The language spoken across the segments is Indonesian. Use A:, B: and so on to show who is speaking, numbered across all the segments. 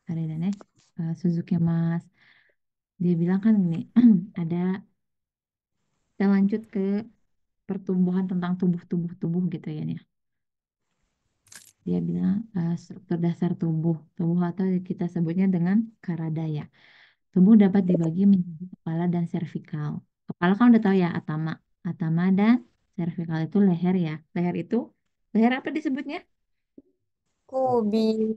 A: ada nenek Suzuki Mas. Dia bilang kan ini ada kita lanjut ke pertumbuhan tentang tubuh gitu ya nih. Dia bilang struktur dasar tubuh atau kita sebutnya dengan karadaya. Tubuh dapat dibagi menjadi kepala dan servikal. Kepala kan udah tahu ya atama, atama dan servikal itu leher ya. Leher apa disebutnya?
B: Kubi.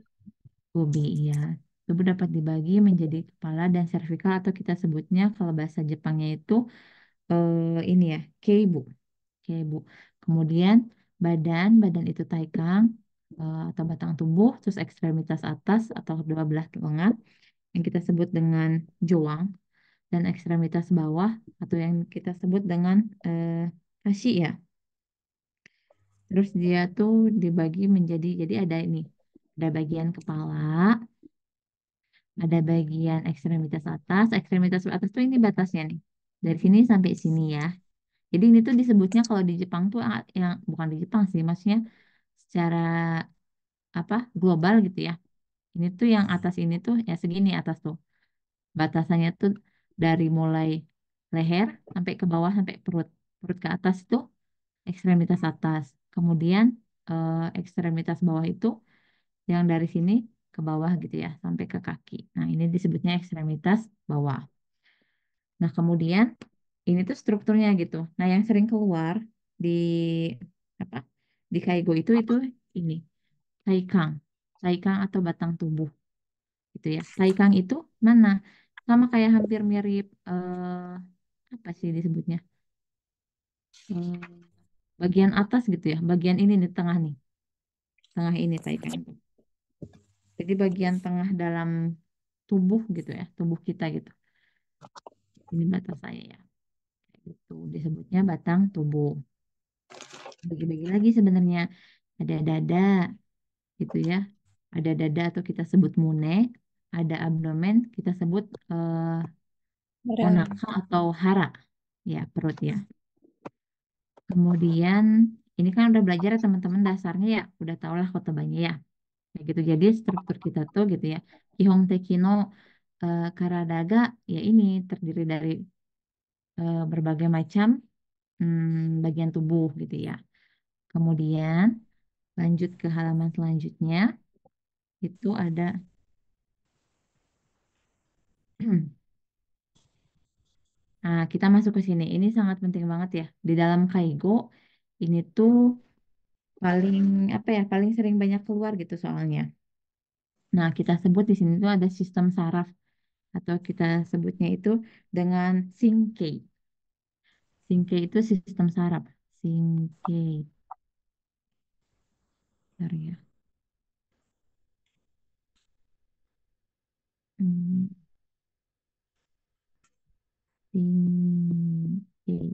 A: Ubi, ya. Tubuh dapat dibagi menjadi kepala dan servikal atau kita sebutnya kalau bahasa Jepangnya itu ini ya, keibu. Keibu. Kemudian badan itu taikang atau batang tubuh, terus ekstremitas atas atau kedua belah lengan yang kita sebut dengan joang dan ekstremitas bawah atau yang kita sebut dengan kashi ya. Terus dia tuh dibagi menjadi jadi ada bagian kepala, ada bagian ekstremitas atas tuh ini batasnya nih. Dari sini sampai sini ya. Jadi ini tuh disebutnya kalau di Jepang tuh yang bukan di Jepang sih, maksudnya secara apa global gitu ya. Ini tuh yang atas ini tuh ya segini atas tuh. Batasannya tuh dari mulai leher sampai ke bawah sampai perut. Perut ke atas itu ekstremitas atas. Kemudian ekstremitas bawah itu yang dari sini ke bawah gitu ya sampai ke kaki. Nah, ini disebutnya ekstremitas bawah. Nah, kemudian ini tuh strukturnya gitu. Nah, yang sering keluar di apa? Di kaigo itu ini taikang. Taikang atau batang tubuh gitu ya. Taikang itu mana? Sama kayak hampir mirip apa sih disebutnya? Eh, bagian atas gitu ya. Bagian ini di tengah nih. Tengah ini taikang itu. Jadi bagian tengah dalam tubuh gitu ya, tubuh kita gitu. Ini batas saya ya. Itu disebutnya batang tubuh. Bagi-bagi lagi sebenarnya ada dada gitu ya. Ada dada atau kita sebut mune, ada abdomen kita sebut
B: Merah.
A: onaka atau hara. Ya, perut ya. Kemudian ini kan udah belajar ya teman-teman dasarnya ya, udah tau lah kotobanya ya. Kayak gitu. Jadi struktur kita tuh gitu ya. Kihong Tekino Karadaga ya ini terdiri dari berbagai macam bagian tubuh gitu ya. Kemudian lanjut ke halaman selanjutnya itu ada nah, kita masuk ke sini. Ini sangat penting banget ya. Di dalam Kaigo ini tuh paling apa ya? Paling sering banyak keluar gitu soalnya. Nah, kita sebut di sini tuh ada sistem saraf atau kita sebutnya itu dengan Sinkei. Sinkei itu sistem saraf. Sinkei. Bentar ya. Hmm, Sinkei.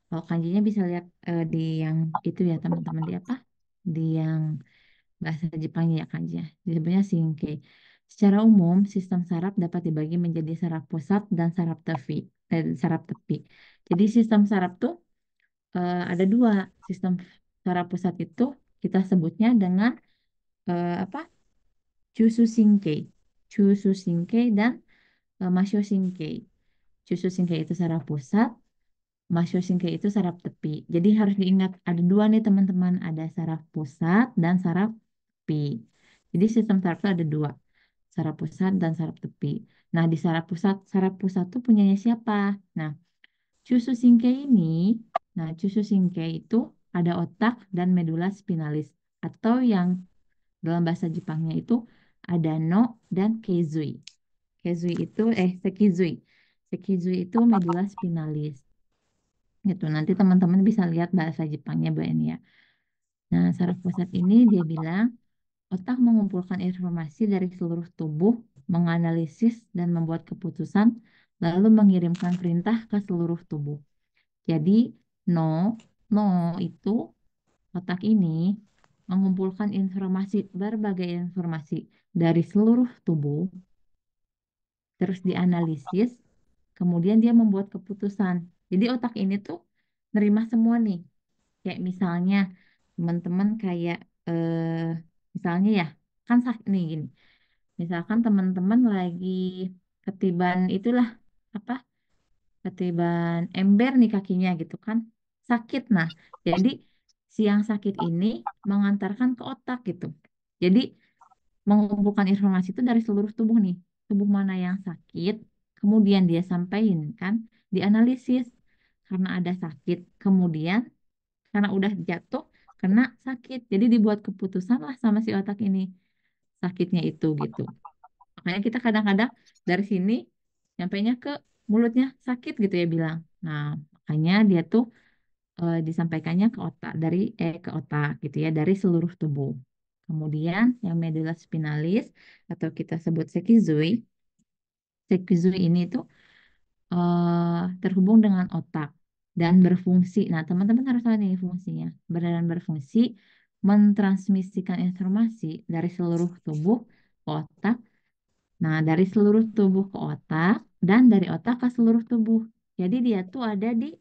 A: Kalau kanjinya bisa lihat di yang itu ya teman-teman di apa? Di yang bahasa Jepangnya ya kanjinya. Disebutnya Sinkei. Secara umum, sistem saraf dapat dibagi menjadi saraf pusat dan saraf tepi. Jadi sistem saraf tuh ada dua. Sistem saraf pusat itu kita sebutnya dengan apa? Chusu Shinkei. Chusu Shinkei dan Masho Shinkei. Chusu Shinkei itu saraf pusat, Masho Shinkei itu saraf tepi. Jadi harus diingat ada dua nih teman-teman, ada saraf pusat dan saraf tepi. Jadi sistem saraf itu ada dua, saraf pusat dan saraf tepi. Nah di saraf pusat tuh punyanya siapa? Nah Chusu Shinkei ini, nah Chusu Shinkei itu ada otak dan medula spinalis atau yang dalam bahasa Jepangnya itu ada no dan keizui. Sekizui. Sekizui itu medula spinalis. Gitu. Nanti teman-teman bisa lihat bahasa Jepangnya Bu Eni ya. Nah, saraf pusat ini dia bilang otak mengumpulkan informasi dari seluruh tubuh, menganalisis dan membuat keputusan, lalu mengirimkan perintah ke seluruh tubuh. Jadi, no, no itu otak ini mengumpulkan berbagai informasi dari seluruh tubuh, terus dianalisis, kemudian dia membuat keputusan. Jadi otak ini tuh nerima semua nih. Kayak misalnya teman-teman kayak misalnya ya kan nih gini. Misalkan teman-teman lagi ketiban itulah apa? Ketiban ember nih kakinya gitu kan. Sakit. Nah, jadi si yang sakit ini mengantarkan ke otak gitu. Jadi mengumpulkan informasi itu dari seluruh tubuh nih. Tubuh mana yang sakit, kemudian dia sampaikan kan, dianalisis karena ada sakit, kemudian karena udah jatuh kena sakit. Jadi dibuat keputusan lah sama si otak ini sakitnya itu gitu. Makanya kita kadang-kadang dari sini nyampainya ke mulutnya sakit gitu ya bilang. Nah, makanya dia tuh disampaikannya ke otak ke otak gitu ya dari seluruh tubuh. Kemudian yang medulla spinalis atau kita sebut sekizui, sekizui ini tuh terhubung dengan otak dan berfungsi. Nah, teman-teman harus tahu nih fungsinya. Benar berfungsi mentransmisikan informasi dari seluruh tubuh ke otak. Nah, dari seluruh tubuh ke otak dan dari otak ke seluruh tubuh. Jadi dia tuh ada di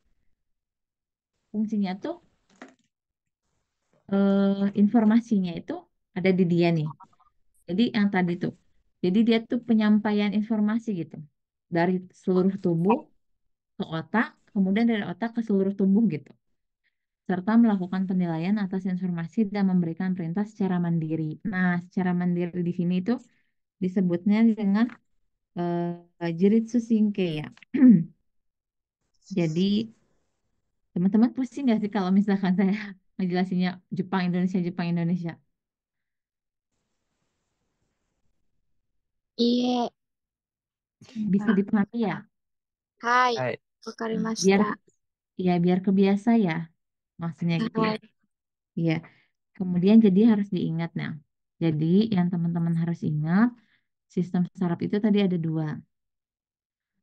A: fungsinya tuh informasinya itu ada di dia nih. Jadi yang tadi tuh. Jadi dia tuh penyampaian informasi gitu. Dari seluruh tubuh ke otak, kemudian dari otak ke seluruh tubuh gitu. Serta melakukan penilaian atas informasi dan memberikan perintah secara mandiri. Nah, secara mandiri di sini itu disebutnya dengan Jiritsu Shinke ya. Jadi teman-teman pusing nggak sih kalau misalkan saya ngejelasinnya Jepang Indonesia Jepang Indonesia?
B: Iya,
A: Bisa
B: Kak.
A: dipahami ya?
B: Hai,
C: Hai.
A: Biar
B: Wakarimashita.
A: ya biar kebiasa ya maksudnya gitu ya.
B: Hai.
A: Iya. Kemudian jadi harus diingat nah. Jadi yang teman-teman harus ingat sistem saraf itu tadi ada dua.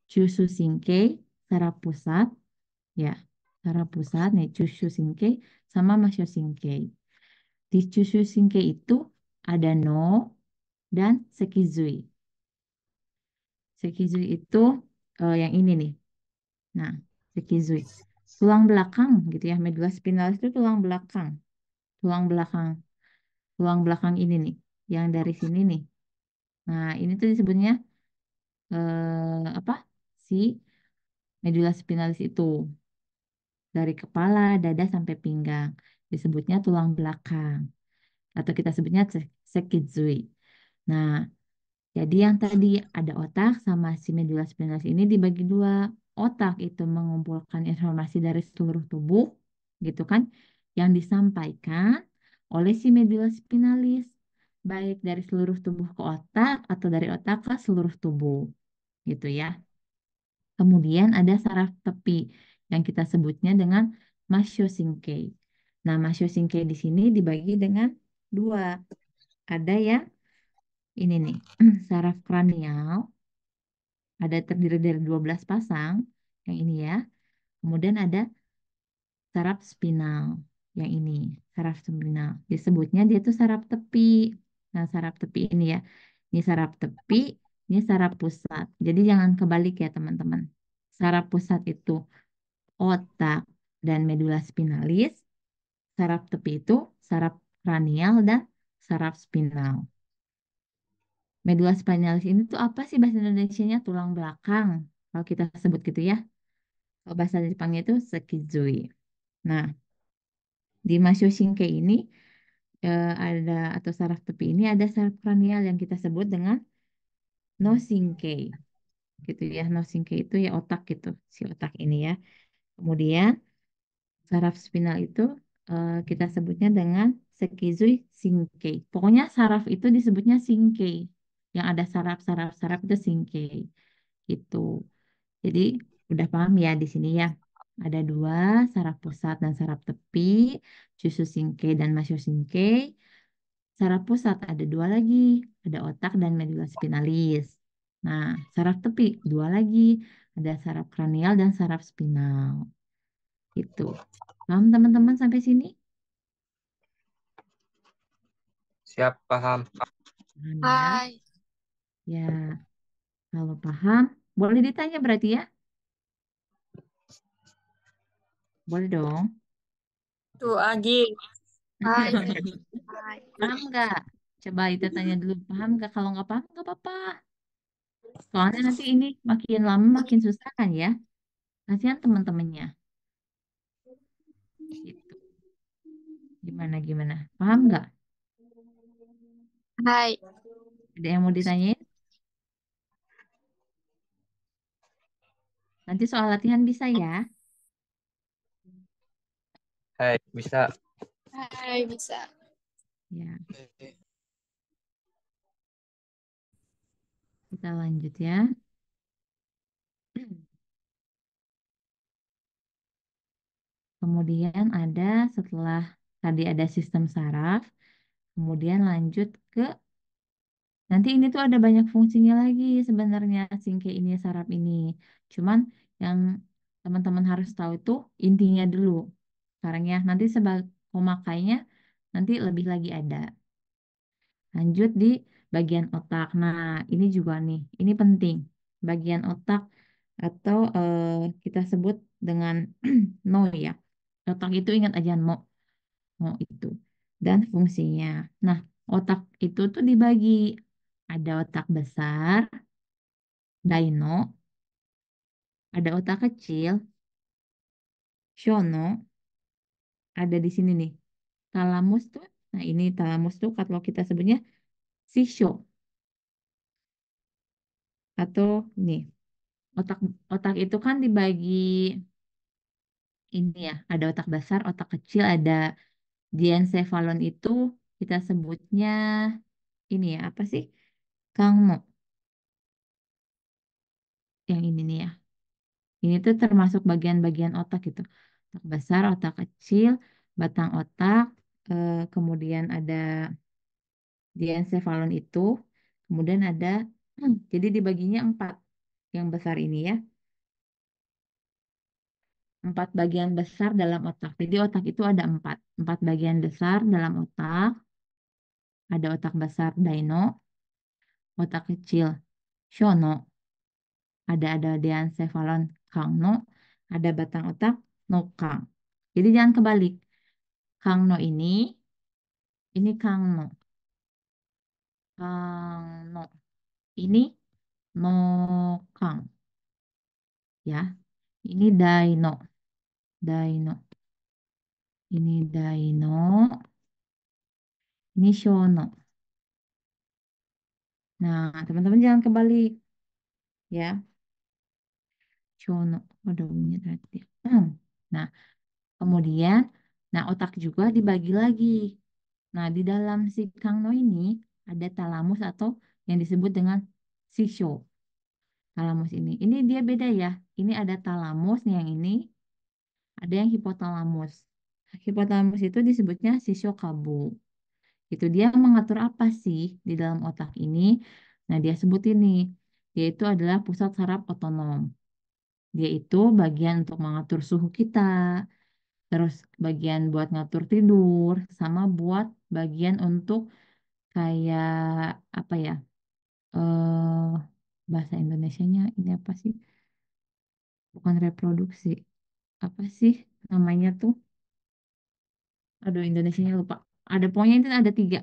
A: Chusu Shinke, saraf pusat ya. Saraf pusat nih Chusu Shinke sama Masho Shinke. Di Chusu Shinke itu ada no dan Sekizui. Sekizui itu yang ini nih. Nah, Sekizui. Tulang belakang gitu ya. Medulla spinalis itu tulang belakang. Tulang belakang. Tulang belakang ini nih. Yang dari sini nih. Nah, ini tuh disebutnya apa? Si medulla spinalis itu. Dari kepala, dada sampai pinggang. Disebutnya tulang belakang. Atau kita sebutnya Sekizui. Nah, jadi yang tadi ada otak sama si medulla spinalis ini dibagi dua. Otak itu mengumpulkan informasi dari seluruh tubuh, gitu kan, yang disampaikan oleh si medulla spinalis, baik dari seluruh tubuh ke otak atau dari otak ke seluruh tubuh, gitu ya. Kemudian ada saraf tepi yang kita sebutnya dengan Masyoshinkai. Nah, Masyoshinkai di sini dibagi dengan dua. Ada yang ini nih, saraf kranial ada terdiri dari 12 pasang yang ini ya. Kemudian ada saraf spinal yang ini, saraf spinal. Disebutnya dia tuh saraf tepi. Nah, saraf tepi ini ya. Ini saraf tepi, ini saraf pusat. Jadi jangan kebalik ya, teman-teman. Saraf pusat itu otak dan medula spinalis. Saraf tepi itu saraf kranial dan saraf spinal. Medula spinalis ini tuh apa sih bahasa Indonesianya? Tulang belakang. Kalau kita sebut gitu ya. Kalau bahasa Jepangnya itu sekizui. Nah, di Masho Shinkai ini ada atau saraf tepi ini ada saraf kranial yang kita sebut dengan no Shinkai gitu ya. No Shinkai itu ya otak gitu, si otak ini ya. Kemudian saraf spinal itu kita sebutnya dengan Sekizui Shinkai. Pokoknya saraf itu disebutnya Shinkai. Yang ada saraf-saraf itu Shinkai gitu. Jadi udah paham ya di sini ya. Ada dua, saraf pusat dan saraf tepi, Chusu Shinkai dan Masho Shinkai. Saraf pusat ada dua lagi, ada otak dan medulla spinalis. Nah, saraf tepi dua lagi, ada saraf kranial dan saraf spinal. Itu. Paham teman-teman sampai sini?
C: Siap, paham.
A: Paham ya?
B: Hai.
A: Ya, kalau paham, boleh ditanya berarti ya? Boleh dong.
B: Tuh, Agi. Hai. Hai.
A: Paham nggak? Coba itu tanya dulu, paham nggak? Kalau nggak paham nggak apa-apa. Soalnya nanti ini makin lama makin susah kan ya. Kasihan teman-temannya. Gitu. Gimana gimana? Paham nggak?
B: Hai.
A: Ada yang mau ditanyain? Nanti soal latihan bisa ya.
C: Hai, bisa.
B: Hai, bisa.
A: Ya, kita lanjut ya. Kemudian ada setelah tadi ada sistem saraf, kemudian lanjut ke nanti ini tuh ada banyak fungsinya lagi sebenarnya singke ini saraf ini. Cuman yang teman-teman harus tahu itu intinya dulu. Sekarang ya, nanti pemakainya nanti lebih lagi ada. Lanjut di bagian otak. Nah, ini juga nih, ini penting. Bagian otak atau kita sebut dengan no ya. Otak itu ingat aja no, no itu. Dan fungsinya. Nah, otak itu tuh dibagi. Ada otak besar, daino, ada otak kecil, shono, ada di sini nih. Talamus tuh, nah ini talamus tuh kalau kita sebutnya sisho atau nih otak otak itu kan dibagi ini ya, ada otak besar, otak kecil, ada diencephalon itu kita sebutnya ini ya, apa sih? Kangno, yang ini nih ya. Ini tuh termasuk bagian-bagian otak gitu. Otak besar, otak kecil, batang otak, kemudian ada diencephalon itu, kemudian ada, jadi dibaginya empat yang besar ini ya. Empat bagian besar dalam otak. Jadi otak itu ada empat. Empat bagian besar dalam otak. Ada otak besar daino, otak kecil shono, ada diencephalon kangno, ada batang otak nokang. Jadi jangan kebalik. Kangno ini kangno. Kangno. Ini nokang ya. Ini daino. Daino. Ini daino. Ini shono. Nah, teman-teman jangan kebalik ya. Shono. Waduh, bunyi tadi. Nah, kemudian, nah otak juga dibagi lagi. Nah, di dalam si Kangno ini ada talamus atau yang disebut dengan sisho. Talamus ini. Ini dia beda ya. Ini ada talamus, nih yang ini ada yang hipotalamus. Hipotalamus itu disebutnya sisho kabu. Itu dia mengatur apa sih di dalam otak ini? Nah, dia sebut ini. Dia itu adalah pusat saraf otonom. Dia itu bagian untuk mengatur suhu kita, terus bagian buat ngatur tidur, sama buat bagian untuk kayak apa ya? eh Bahasa Indonesianya ini apa sih? Bukan reproduksi. Apa sih namanya tuh? Aduh, Indonesianya lupa. Ada pokoknya itu ada tiga.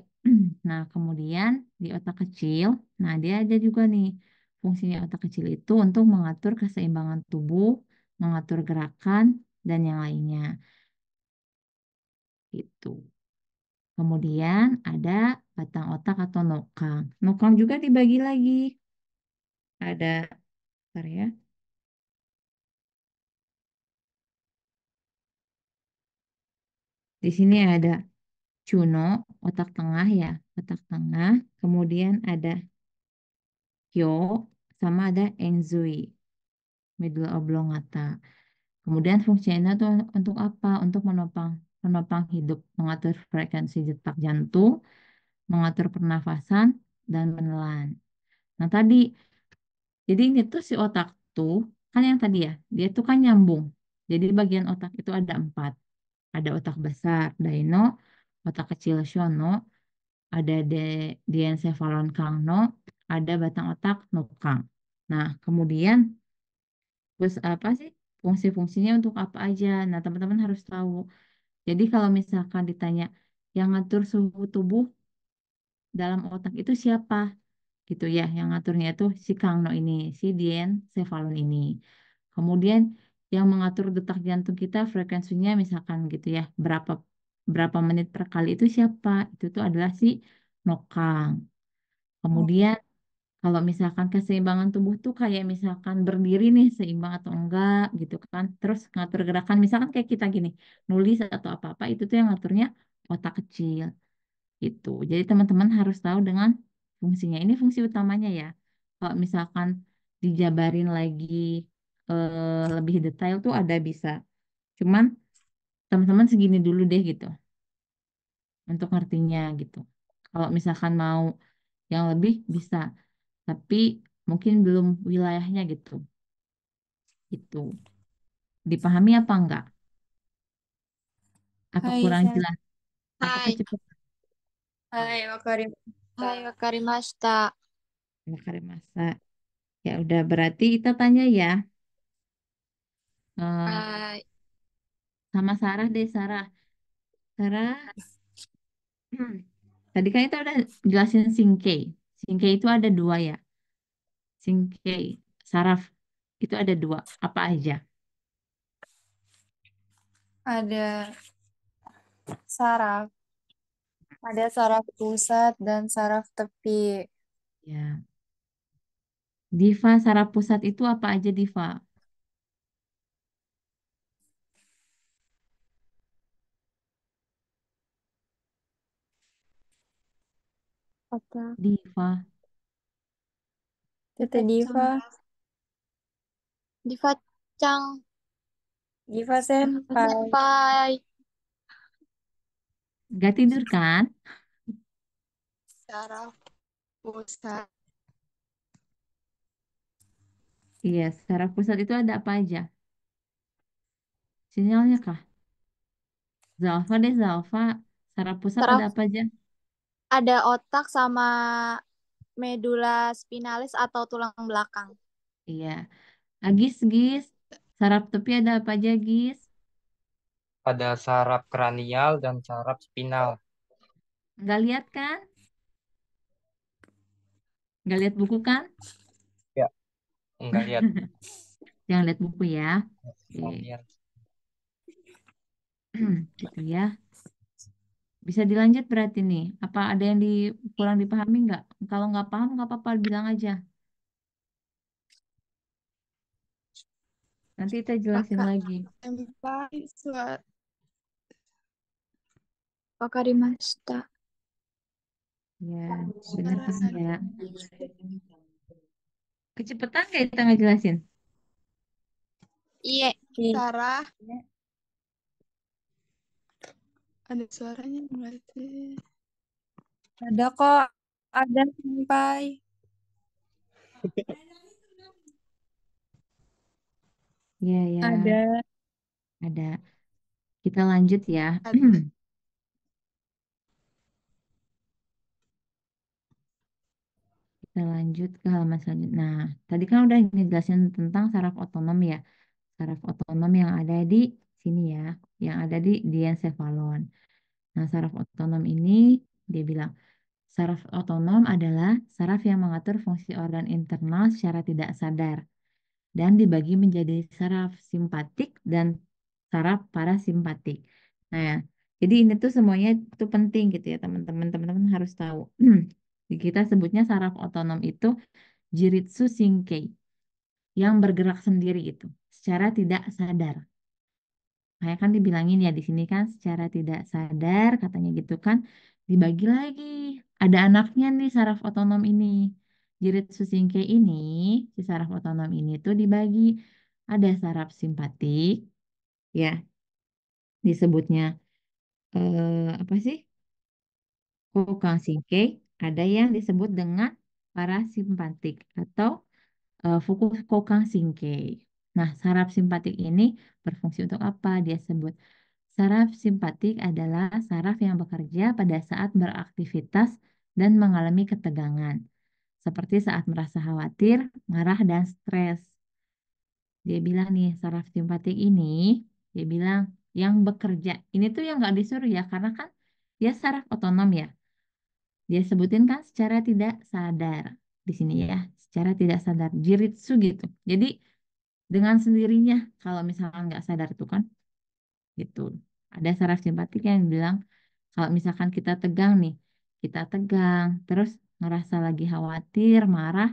A: Nah, kemudian di otak kecil, nah dia ada juga nih fungsinya otak kecil itu untuk mengatur keseimbangan tubuh, mengatur gerakan, dan yang lainnya. Itu. Kemudian ada batang otak atau nokang. Nokang juga dibagi lagi. Ada, bentar ya. Di sini ada Cuno, otak tengah ya, otak tengah. Kemudian ada Kyo, sama ada Enzui, medulla oblongata. Kemudian fungsinya itu untuk apa? Untuk menopang menopang hidup, mengatur frekuensi detak jantung, mengatur pernafasan, dan menelan. Nah tadi, jadi ini tuh si otak tuh, kan yang tadi ya, dia tuh kan nyambung. Jadi bagian otak itu ada empat. Ada otak besar, daino, otak kecil, shono, ada diencephalon kangno, ada batang otak nukang. Nah, kemudian terus apa sih fungsi-fungsinya untuk apa aja? Nah, teman-teman harus tahu. Jadi kalau misalkan ditanya yang ngatur suhu tubuh dalam otak itu siapa gitu ya, yang ngaturnya itu si Kangno ini, si Dien Cephalon ini. Kemudian yang mengatur detak jantung kita frekuensinya misalkan gitu ya, berapa berapa menit per kali itu siapa? Itu tuh adalah si Nokang. Kemudian kalau misalkan keseimbangan tubuh tuh kayak misalkan berdiri nih seimbang atau enggak gitu kan. Terus ngatur gerakan misalkan kayak kita gini, nulis atau apa-apa itu tuh yang ngaturnya otak kecil gitu. Jadi teman-teman harus tahu dengan fungsinya. Ini fungsi utamanya ya. Kalau misalkan dijabarin lagi lebih detail tuh ada bisa. Cuman teman-teman segini dulu deh gitu untuk ngertinya gitu. Kalau misalkan mau yang lebih bisa, tapi mungkin belum wilayahnya gitu. Gitu. Dipahami apa enggak? Apa
B: Hai,
A: kurang
B: Sen.
A: jelas? Apa
B: Hai.
A: kecepatan?
B: Hai, Hai, wakarimashita.
A: Masa. Ya udah berarti kita tanya ya. Eh,
B: Hai.
A: sama Sarah deh Sarah. Sarah, tadi kan kita udah jelasin singke. Singke itu ada dua ya. Singke, saraf itu ada dua. Apa aja?
B: Ada saraf. Ada saraf pusat dan saraf tepi.
A: Ya. Diva, saraf pusat itu apa aja Diva?
B: Apa?
A: Diva.
B: Tete Diva. Diva-chan. Diva Senpai. Senpai.
A: Gak tidur kan?
B: Saraf pusat.
A: Iya, saraf pusat itu ada apa aja? Sinyalnya kah? Zalfa deh Zalfa. Saraf pusat ada
B: Saraf
A: apa aja?
B: ada otak sama medula spinalis atau tulang belakang.
A: Iya. Agis, Gis. Saraf tepi ada apa aja, Gis?
C: Ada saraf kranial dan saraf spinal.
A: Nggak lihat kan? Nggak lihat buku kan?
C: Ya, enggak lihat.
A: Jangan lihat buku ya. Oke.
C: Enggak lihat.
A: Gitu ya. Bisa dilanjut berarti nih. Apa ada yang kurang dipahami nggak? Kalau nggak paham nggak apa-apa bilang aja. Nanti kita jelasin
B: Kakak
A: lagi.
B: senpai wakarimashita.
A: Ya, bener kan ya. Kecepatan nggak kita ngejelasin?
B: Iya,
A: Iya.
B: Sarah. Ada suaranya berarti. Ada kok, ada sampai.
A: Iya, ya.
B: Ada.
A: Ada. Kita lanjut ya.
B: Ada.
A: Kita lanjut ke halaman selanjutnya. Nah, tadi kan udah ngejelasin tentang saraf otonom ya. Saraf otonom yang ada di sini ya, yang ada di diencephalon. Nah, saraf otonom ini dia bilang saraf otonom adalah saraf yang mengatur fungsi organ internal secara tidak sadar dan dibagi menjadi saraf simpatik dan saraf parasimpatik. Nah, ya, jadi ini tuh semuanya itu penting gitu ya teman-teman. Teman-teman harus tahu. Kita sebutnya saraf otonom itu Jiritsu Shinkei yang bergerak sendiri itu secara tidak sadar. Kayak kan dibilangin ya di sini kan secara tidak sadar katanya gitu kan dibagi lagi. Ada anaknya nih saraf otonom ini. Jirit susingke ini, si saraf otonom ini tuh dibagi. Ada saraf simpatik ya disebutnya apa sih? Kokangsinke. Ada yang disebut dengan parasimpatik atau Fukuoka Nah, saraf simpatik ini berfungsi untuk apa? Dia sebut saraf simpatik adalah saraf yang bekerja pada saat beraktivitas dan mengalami ketegangan, seperti saat merasa khawatir, marah, dan stres. Dia bilang nih, saraf simpatik ini, dia bilang yang bekerja. Ini tuh yang nggak disuruh ya, karena kan dia saraf otonom ya. Dia sebutin kan secara tidak sadar di sini ya, secara tidak sadar, jiritsu gitu. Jadi dengan sendirinya kalau misalkan nggak sadar itu kan gitu. Ada saraf simpatik yang bilang kalau misalkan kita tegang nih, kita tegang, terus ngerasa lagi khawatir, marah.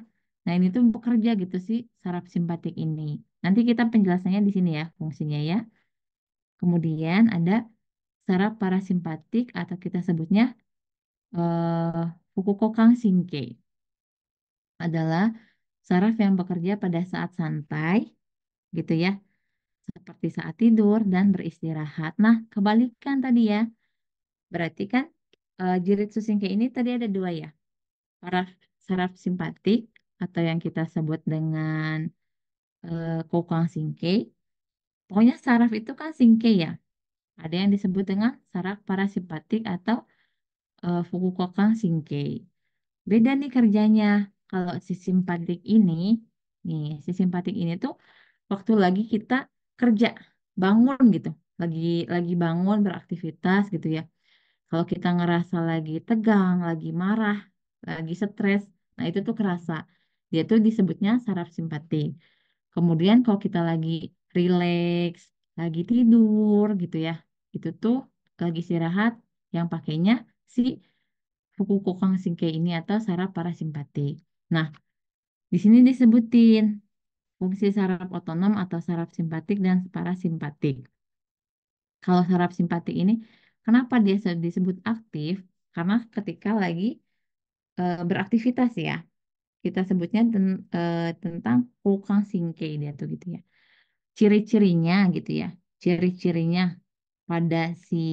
A: Nah ini tuh bekerja gitu sih saraf simpatik ini. Nanti kita penjelasannya di sini ya fungsinya ya. Kemudian ada saraf parasimpatik atau kita sebutnya Fukuoka Shinkei adalah saraf yang bekerja pada saat santai gitu ya, seperti saat tidur dan beristirahat. Nah, kebalikan tadi ya. Berarti kan Jiritsu Shinkei ini tadi ada dua ya. Saraf saraf simpatik atau yang kita sebut dengan Kokang Shinkei. Pokoknya saraf itu kan Shinkei ya. Ada yang disebut dengan saraf parasimpatik atau Fukuoka Shinkei. Beda nih kerjanya. Kalau si simpatik ini, nih si simpatik ini tuh waktu lagi kita kerja, bangun gitu, lagi bangun beraktivitas gitu ya. Kalau kita ngerasa lagi tegang, lagi marah, lagi stres, nah itu tuh kerasa. Dia tuh disebutnya saraf simpatik. Kemudian kalau kita lagi rileks, lagi tidur gitu ya, itu tuh lagi istirahat, yang pakainya si Fukukokang Shinkei ini atau saraf parasimpatik. Nah, di sini disebutin fungsi saraf otonom atau saraf simpatik dan parasimpatik. Kalau saraf simpatik ini, kenapa dia disebut aktif? Karena ketika lagi beraktivitas ya, kita sebutnya tentang Kokang Shinkei dia tuh gitu ya. Ciri-cirinya gitu ya, ciri-cirinya pada si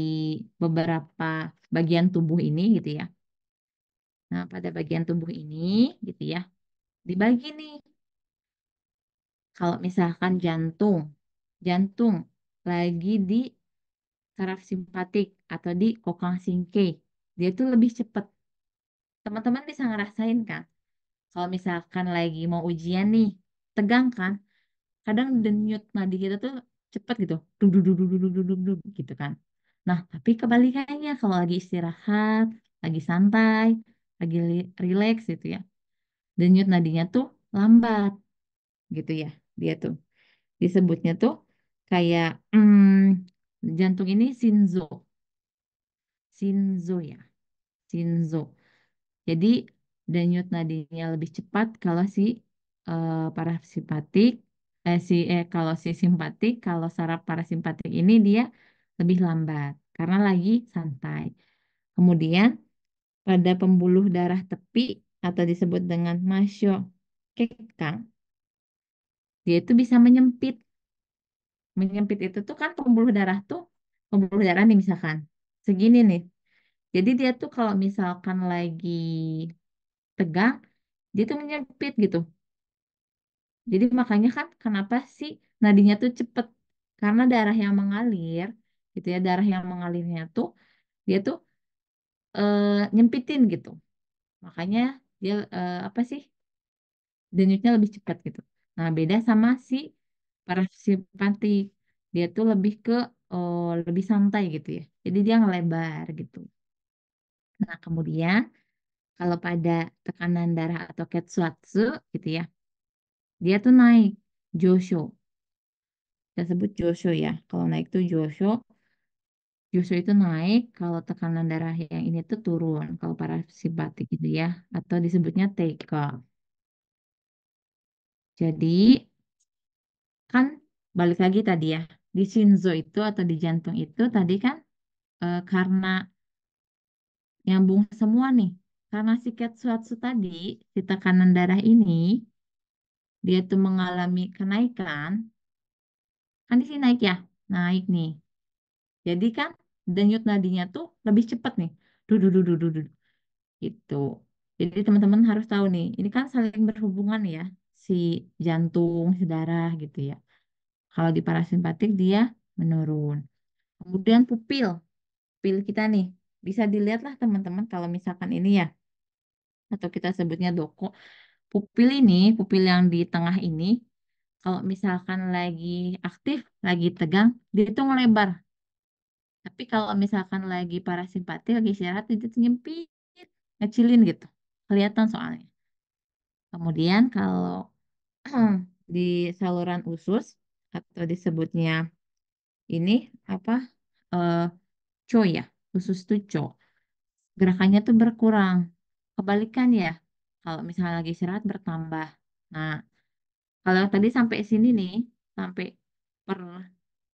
A: beberapa bagian tubuh ini gitu ya. Nah, pada bagian tubuh ini gitu ya, dibagi nih. Kalau misalkan jantung, jantung lagi di saraf simpatik atau di kokang singkei, dia tuh lebih cepat. Teman-teman bisa ngerasain kan? Kalau misalkan lagi mau ujian nih, tegang kan? Kadang denyut nadi kita tuh cepet gitu, duk duk duk duk duk duk duk duk, gitu kan. Nah, tapi kebalikannya kalau lagi istirahat, lagi santai, lagi relax gitu ya, denyut nadinya tuh lambat gitu ya. Dia tuh disebutnya tuh kayak jantung ini Shinzo, Shinzo ya, Shinzo. Jadi denyut nadinya lebih cepat kalau si parasimpatik, kalau si simpatik, kalau saraf parasimpatik ini dia lebih lambat karena lagi santai. Kemudian pada pembuluh darah tepi atau disebut dengan masyo kekang, dia itu bisa menyempit. Menyempit itu tuh kan pembuluh darah nih misalkan segini nih. Jadi dia tuh kalau misalkan lagi tegang, dia tuh menyempit gitu. Jadi makanya kan kenapa sih nadinya tuh cepet? Karena darah yang mengalir, gitu ya, darah yang mengalirnya tuh dia tuh nyempitin gitu. Makanya dia apa sih denyutnya lebih cepat gitu. Nah beda sama si parasimpatik, dia tuh lebih ke lebih santai gitu ya. Jadi dia ngelebar gitu. Nah kemudian kalau pada tekanan darah atau ketsuatsu gitu ya, dia tuh naik josho. Kita sebut Josho ya. Kalau naik tuh Josho, Josho itu naik. Kalau tekanan darah yang ini tuh turun. Kalau parasimpatik gitu ya. Atau disebutnya TK. Jadi kan balik lagi tadi ya. Di Shinzo itu atau di jantung itu tadi kan karena nyambung semua nih. Karena si Ketsuatsu tadi, si tekanan darah ini, dia tuh mengalami kenaikan. Kan di sini naik ya. Naik nih. Jadi kan denyut nadinya tuh lebih cepat nih. Duh, gitu. Jadi teman-teman harus tahu nih, ini kan saling berhubungan ya, si jantung, si darah gitu ya. Kalau di parasimpatik dia menurun. Kemudian pupil kita nih, bisa dilihat lah teman-teman kalau misalkan ini ya, atau kita sebutnya doko. Pupil yang di tengah ini, kalau misalkan lagi aktif, lagi tegang, dia tuh ngelebar. Tapi kalau misalkan lagi parasimpatik, lagi istirahat, itu tuh nyempit. ngecilin gitu. Kelihatan soalnya. Kemudian kalau di saluran usus atau disebutnya ini apa eh CO ya, usus tuh CO. Gerakannya tuh berkurang. Kebalikan ya, kalau misalnya lagi istirahat bertambah. Nah, kalau tadi sampai sini nih, sampai per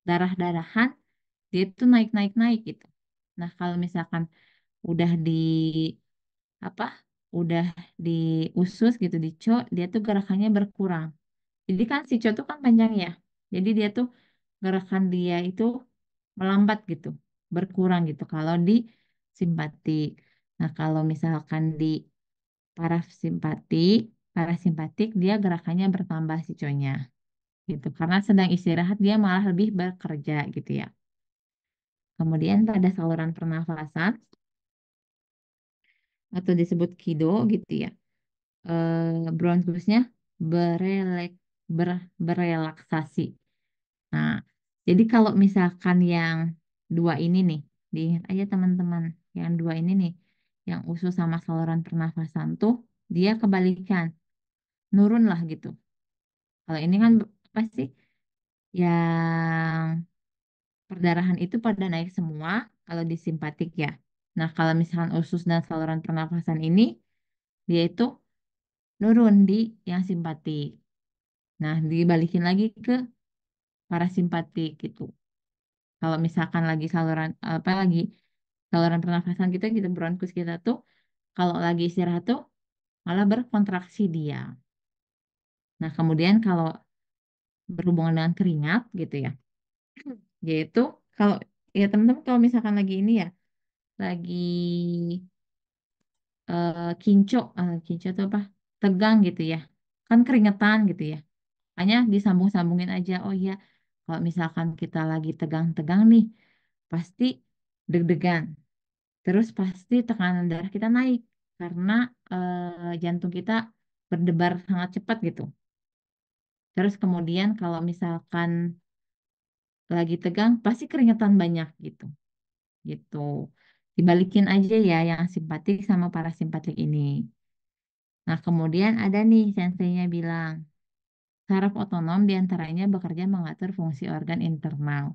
A: darah-darahan, dia tuh naik-naik-naik gitu. Nah, kalau misalkan udah di apa, udah di usus gitu, di CO, dia tuh gerakannya berkurang. Jadi kan si CO tuh kan panjang ya. Jadi dia tuh gerakan dia itu melambat gitu, berkurang gitu. Kalau di simpatik. Nah, kalau misalkan di parasimpatik, parasimpatik dia gerakannya bertambah si CO-nya gitu. Karena sedang istirahat dia malah lebih bekerja gitu ya. Kemudian pada saluran pernafasan atau disebut kido gitu ya. Bronkusnya berelek, berelaksasi. Nah, jadi kalau misalkan yang dua ini nih, diingat aja teman-teman, yang dua ini nih, yang usus sama saluran pernafasan tuh dia kebalikan, nurun lah gitu. Kalau ini kan apa sih? Yang perdarahan itu pada naik semua kalau di simpatik ya. Nah, kalau misalkan usus dan saluran pernafasan ini dia itu nurun di yang simpatik. Nah, dibalikin lagi ke parasimpatik gitu. Kalau misalkan lagi saluran apa lagi saluran pernafasan kita gitu bronkus kita tuh kalau lagi istirahat tuh malah berkontraksi dia. Nah, kemudian kalau berhubungan dengan keringat gitu ya, yaitu kalau ya teman-teman kalau misalkan lagi ini ya, lagi kinco, kinco itu apa? Tegang gitu ya. Kan keringetan gitu ya. Hanya disambung-sambungin aja. Oh iya, kalau misalkan kita lagi tegang-tegang nih, pasti deg-degan. Terus pasti tekanan darah kita naik karena jantung kita berdebar sangat cepat gitu. Terus kemudian kalau misalkan lagi tegang, pasti keringetan banyak gitu. Gitu. Dibalikin aja ya yang simpatik sama parasimpatik ini. Nah, kemudian ada nih senseinya bilang, saraf otonom diantaranya bekerja mengatur fungsi organ internal.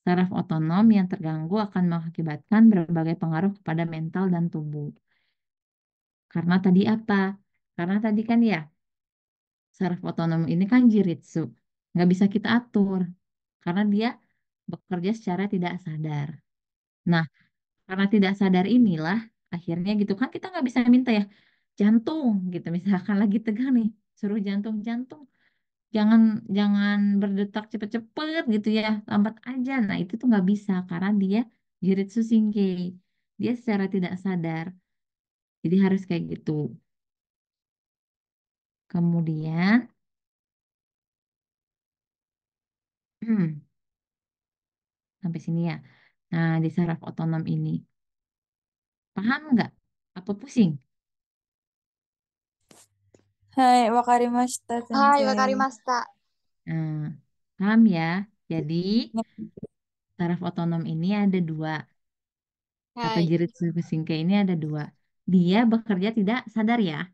A: Saraf otonom yang terganggu akan mengakibatkan berbagai pengaruh kepada mental dan tubuh. Karena tadi apa? Karena tadi kan ya, saraf otonom ini kan jiritsu. Nggak bisa kita atur. Karena dia bekerja secara tidak sadar. Nah, karena tidak sadar inilah, akhirnya gitu kan kita nggak bisa minta ya, jantung gitu. Misalkan lagi tegang nih, suruh jantung-jantung. Jangan jangan berdetak cepet-cepet gitu ya, lambat aja. Nah, itu tuh nggak bisa karena dia jiritsu singkei. Dia secara tidak sadar. Jadi harus kayak gitu. Kemudian, sampai sini ya. Nah, di saraf otonom ini. Paham nggak? Apa pusing?
B: はい、わかりました、先
D: Hai,
B: 生。
D: wakarimashita.
A: Nah, paham ya? Jadi, saraf otonom ini ada dua. Atau
D: Hai.
A: jirit singkai ini ada dua. Dia bekerja tidak sadar ya.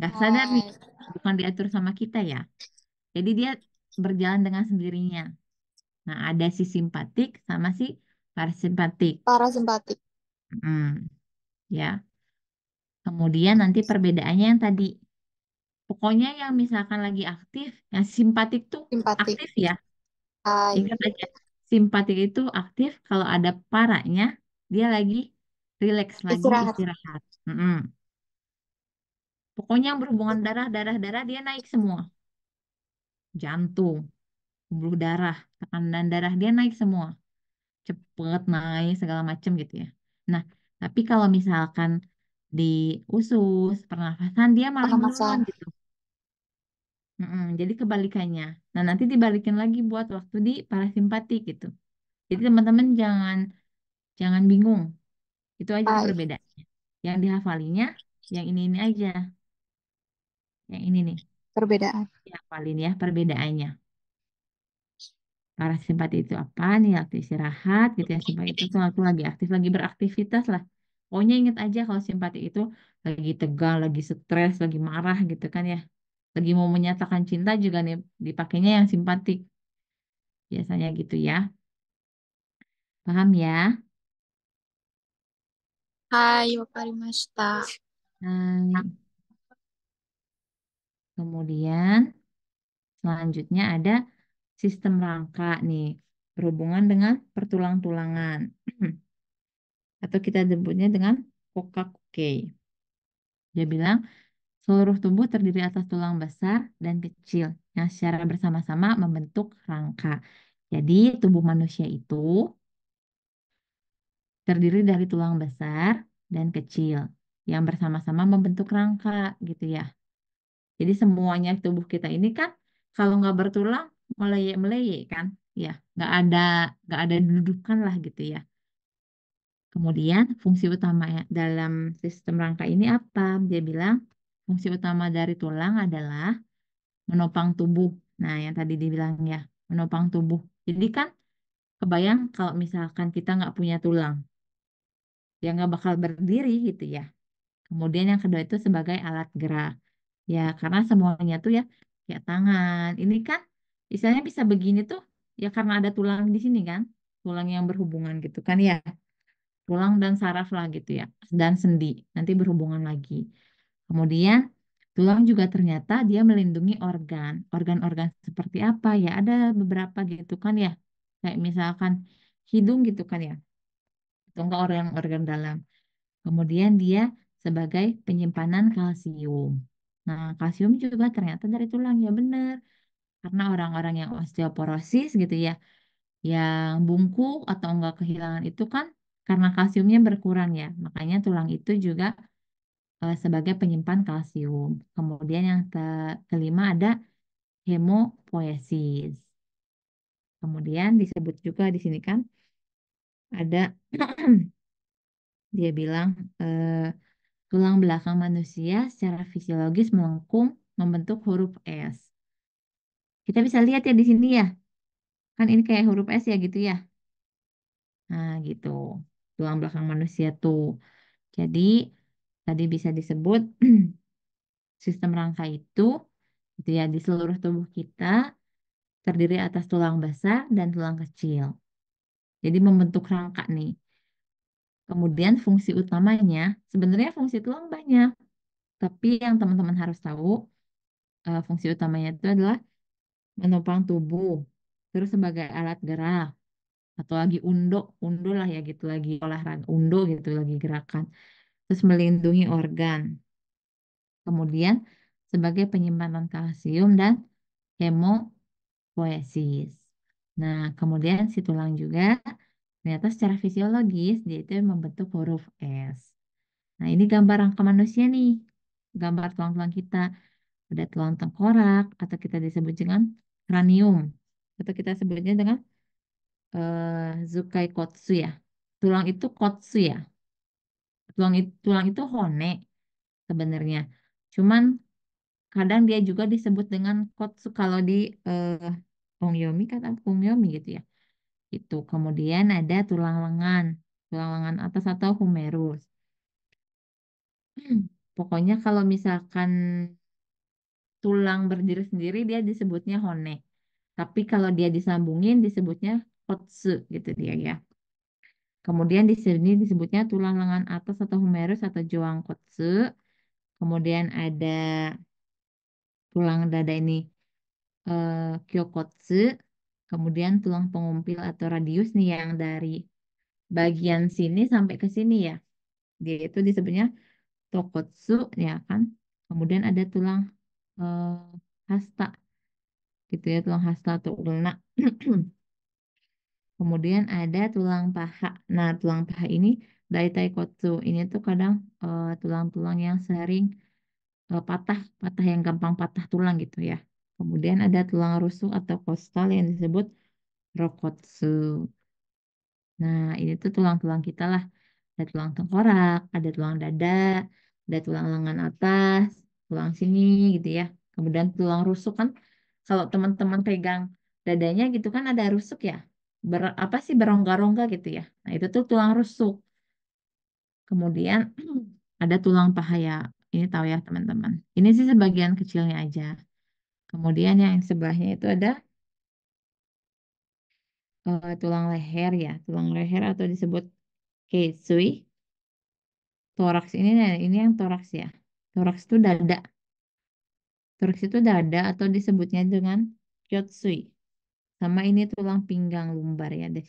A: Nggak sadar nih.
D: Hai.
A: Bukan diatur sama kita ya. Jadi dia berjalan dengan sendirinya. Nah, ada si simpatik sama si parasimpatik.
D: Parasimpatik.
A: Hmm, ya. Kemudian nanti perbedaannya yang tadi. Pokoknya yang misalkan lagi aktif, yang simpatik tuh
D: Simpatik.
A: aktif ya.
D: Hai.
A: Ingat aja, simpatik itu aktif kalau ada paranya, dia lagi rileks, lagi
D: Istirahat.
A: istirahat. Mm-mm. Pokoknya yang berhubungan darah, darah dia naik semua. Jantung, pembuluh darah, tekanan darah dia naik semua. Cepet naik segala macam gitu ya. Nah, tapi kalau misalkan di usus, pernafasan dia malah menurun
D: Pernafasan.
A: gitu. Jadi kebalikannya. Nah, nanti dibalikin lagi buat waktu di parasimpatik gitu. Jadi teman-teman jangan jangan bingung. Itu aja
D: Hai.
A: perbedaannya. Yang dihafalinya yang ini aja. Yang ini nih.
D: Perbedaan.
A: Dihafalin ya perbedaannya. Parasimpatik itu apa nih? Waktu istirahat gitu ya. Simpati itu tuh waktu lagi aktif, lagi beraktivitas lah. Pokoknya ingat aja kalau simpatik itu lagi tegang, lagi stres, lagi marah gitu kan ya. Lagi mau menyatakan cinta juga nih dipakainya yang simpatik. Biasanya gitu ya. Paham ya?
D: はい、わかりました。
A: Nah, kemudian selanjutnya ada sistem rangka nih. Berhubungan dengan pertulang-tulangan. Atau kita sebutnya dengan Kokakuke. Dia bilang, seluruh tubuh terdiri atas tulang besar dan kecil yang secara bersama-sama membentuk rangka. Jadi, tubuh manusia itu terdiri dari tulang besar dan kecil yang bersama-sama membentuk rangka gitu ya. Jadi semuanya tubuh kita ini kan kalau nggak bertulang meleyek-meleyek kan, ya nggak ada dudukan lah gitu ya. Kemudian fungsi utama dalam sistem rangka ini apa? Dia bilang fungsi utama dari tulang adalah menopang tubuh. Nah, yang tadi dibilang ya, menopang tubuh. Jadi kan kebayang kalau misalkan kita nggak punya tulang, ya nggak bakal berdiri gitu ya. Kemudian yang kedua itu sebagai alat gerak. Ya, karena semuanya tuh ya kayak tangan. Ini kan istilahnya bisa begini tuh ya karena ada tulang di sini kan. Tulang yang berhubungan gitu kan ya. Tulang dan saraf lah gitu ya. Dan sendi. Nanti berhubungan lagi. Kemudian tulang juga ternyata dia melindungi organ. Organ-organ seperti apa ya? Ada beberapa gitu kan ya. Kayak misalkan hidung gitu kan ya. Atau enggak organ-organ dalam. Kemudian dia sebagai penyimpanan kalsium. Nah, kalsium juga ternyata dari tulang ya benar. Karena orang-orang yang osteoporosis gitu ya, yang bungkuk atau enggak kehilangan itu kan karena kalsiumnya berkurang ya. Makanya tulang itu juga sebagai penyimpan kalsium. Kemudian yang kelima ada hemopoiesis. Kemudian disebut juga di sini kan ada dia bilang tulang belakang manusia secara fisiologis melengkung membentuk huruf S. Kita bisa lihat ya di sini ya. Kan ini kayak huruf S ya gitu ya. Nah, gitu. Tulang belakang manusia tuh. Jadi, tadi bisa disebut sistem rangka itu gitu ya di seluruh tubuh kita terdiri atas tulang besar dan tulang kecil. Jadi membentuk rangka nih. Kemudian fungsi utamanya, sebenarnya fungsi tulang banyak. Tapi yang teman-teman harus tahu, fungsi utamanya itu adalah menopang tubuh, terus sebagai alat gerak, atau lagi undo lah ya gitu, lagi olahraga, undo gitu, lagi gerakan, terus melindungi organ, kemudian sebagai penyimpanan kalsium dan hemopoiesis. Nah, kemudian si tulang juga ternyata secara fisiologis dia itu membentuk huruf S. Nah, ini gambar rangka manusia nih, gambar tulang-tulang kita. Ada tulang tengkorak atau kita disebut dengan kranium atau kita sebutnya dengan Zukai Kotsu ya. Tulang itu kotsu ya. Tulang itu hone sebenarnya. Cuman kadang dia juga disebut dengan kotsu kalau di Ongyomi kata Ongyomi gitu ya. Itu. Kemudian ada tulang lengan atas atau humerus. Pokoknya kalau misalkan tulang berdiri sendiri dia disebutnya hone. Tapi kalau dia disambungin disebutnya kotsu gitu dia ya. Kemudian di sini disebutnya tulang lengan atas atau humerus atau kotsu. Kemudian ada tulang dada ini kyokotsu. Kemudian tulang pengumpil atau radius nih yang dari bagian sini sampai ke sini ya. Dia itu disebutnya tokotsu ya kan. Kemudian ada tulang eh, hasta gitu ya, tulang hasta atau ulna. Kemudian ada tulang paha. Nah, tulang paha ini daitaikotsu. Ini tuh kadang tulang-tulang yang sering patah, patah yang gampang patah tulang gitu ya. Kemudian ada tulang rusuk atau kostal yang disebut rokotsu. Nah, ini tuh tulang-tulang kita lah. Ada tulang tengkorak, ada tulang dada, ada tulang lengan atas, tulang sini gitu ya. Kemudian tulang rusuk kan, kalau teman-teman pegang dadanya gitu kan ada rusuk ya. Apa sih berongga-rongga gitu ya. Nah, itu tuh tulang rusuk. Kemudian ada tulang paha ya. Ini tahu ya teman-teman. Ini sih sebagian kecilnya aja. Kemudian yang sebelahnya itu ada tulang leher ya. Tulang leher atau disebut keisui. Toraks ini yang toraks ya. Toraks itu dada. Toraks itu dada atau disebutnya dengan kyotsui. Sama ini tulang pinggang lumbar ya deh.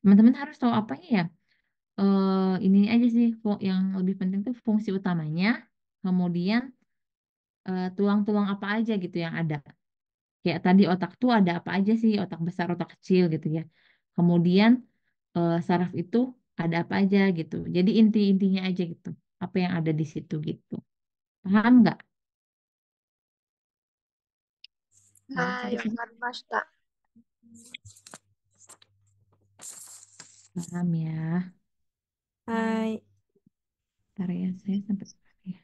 A: Teman-teman harus tahu apanya ya. Ini aja sih yang lebih penting tuh fungsi utamanya. Kemudian tulang-tulang apa aja gitu yang ada. Kayak tadi otak tuh ada apa aja sih, otak besar, otak kecil gitu ya. Kemudian saraf itu ada apa aja gitu. Jadi inti-intinya aja gitu. Apa yang ada di situ gitu. Paham nggak? Paham
D: はい、
A: sampai
D: わ
A: sini?
D: かりました。
A: Paham ya.
B: Hai.
A: Ntar ya, saya sampai ya.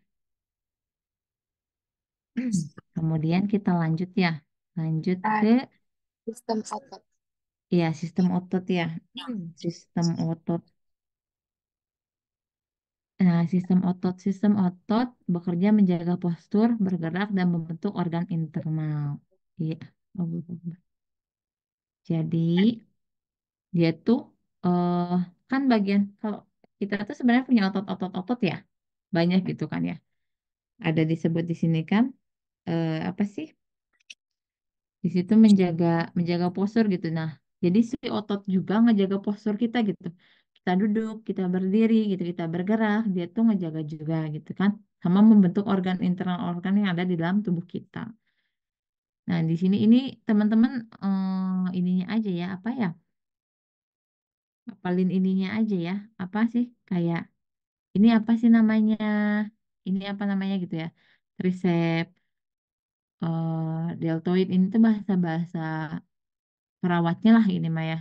A: Kemudian kita lanjut ya. Lanjut
D: は
A: ke
D: い、システムオット。
A: ya sistem otot ya. Sistem otot. Nah, sistem otot bekerja menjaga postur, bergerak, dan membentuk organ internal. Iya. Jadi, dia tuh eh kan bagian, kalau kita tuh sebenarnya punya otot-otot ya. Banyak gitu kan ya. Ada disebut di sini kan, apa sih? Di situ menjaga menjaga postur gitu. Nah, jadi si otot juga ngejaga postur kita gitu. Kita duduk, kita berdiri gitu, kita bergerak, dia tuh ngejaga juga gitu kan. Sama membentuk organ internal organ yang ada di dalam tubuh kita. Nah, di sini ini teman-teman ininya aja ya, apa ya? Apalin ininya aja ya. Apa sih? Kayak ini apa sih namanya? Ini apa namanya gitu ya? Tricep, deltoid ini tuh bahasa-bahasa perawatnya lah ini Maya.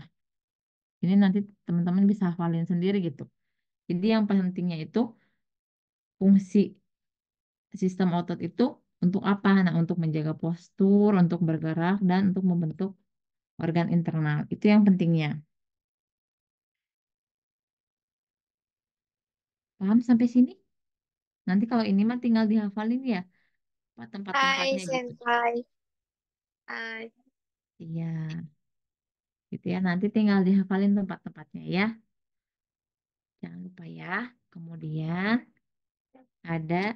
A: Ini nanti teman-teman bisa hafalin sendiri gitu. Jadi yang pentingnya itu fungsi sistem otot itu untuk apa? Nah, untuk menjaga postur, untuk bergerak, dan untuk membentuk organ internal. Itu yang pentingnya. Paham sampai sini? Nanti kalau ini mah tinggal dihafalin ya,
D: は
A: tempat-tempatnya
D: い、
A: gitu.
D: 先輩。はい。
A: Iya, gitu ya. Nanti tinggal dihafalin tempat-tempatnya ya. Jangan lupa ya. Kemudian ada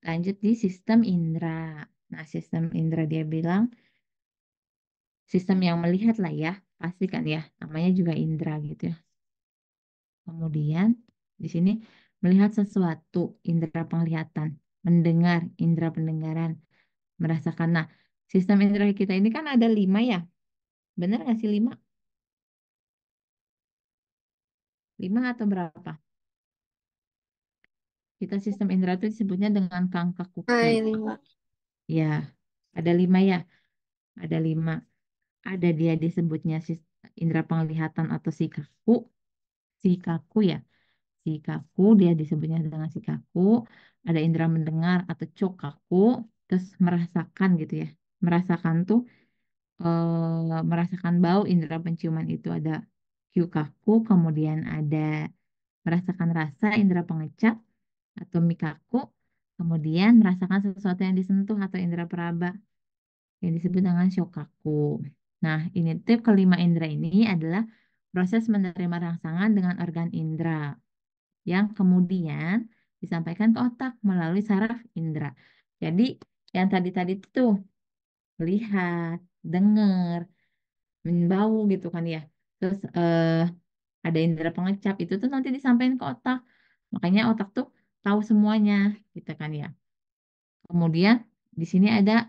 A: lanjut di sistem indera. Nah, sistem indera dia bilang sistem yang melihat lah ya, pasti kan ya, namanya juga indera gitu ya. Kemudian di sini melihat sesuatu, indera penglihatan, mendengar, indera pendengaran, merasakan. Nah, sistem indera kita ini kan ada 5 ya, benar nggak sih 5? 5 atau berapa? Kita sistem indera itu disebutnya dengan
D: は
A: kangkakuki.
D: い、今。
A: Ya, ada 5 ya, ada 5. Ada dia disebutnya indera penglihatan atau sikaku, sikaku ya. Sikaku dia disebutnya dengan sikaku, ada indera mendengar atau cokaku, terus merasakan gitu ya. Merasakan tuh merasakan bau indera penciuman itu ada kyukaku, kemudian ada merasakan rasa indera pengecap atau mikaku, kemudian merasakan sesuatu yang disentuh atau indera peraba yang disebut dengan shokaku. Nah, ini tuh kelima indera ini adalah proses menerima rangsangan dengan organ indera yang kemudian disampaikan ke otak melalui saraf indera. Jadi yang tadi-tadi tuh lihat, dengar, bau gitu kan ya. Terus ada indera pengecap itu tuh nanti disampaikan ke otak. Makanya otak tuh tahu semuanya gitu kan ya. Kemudian di sini ada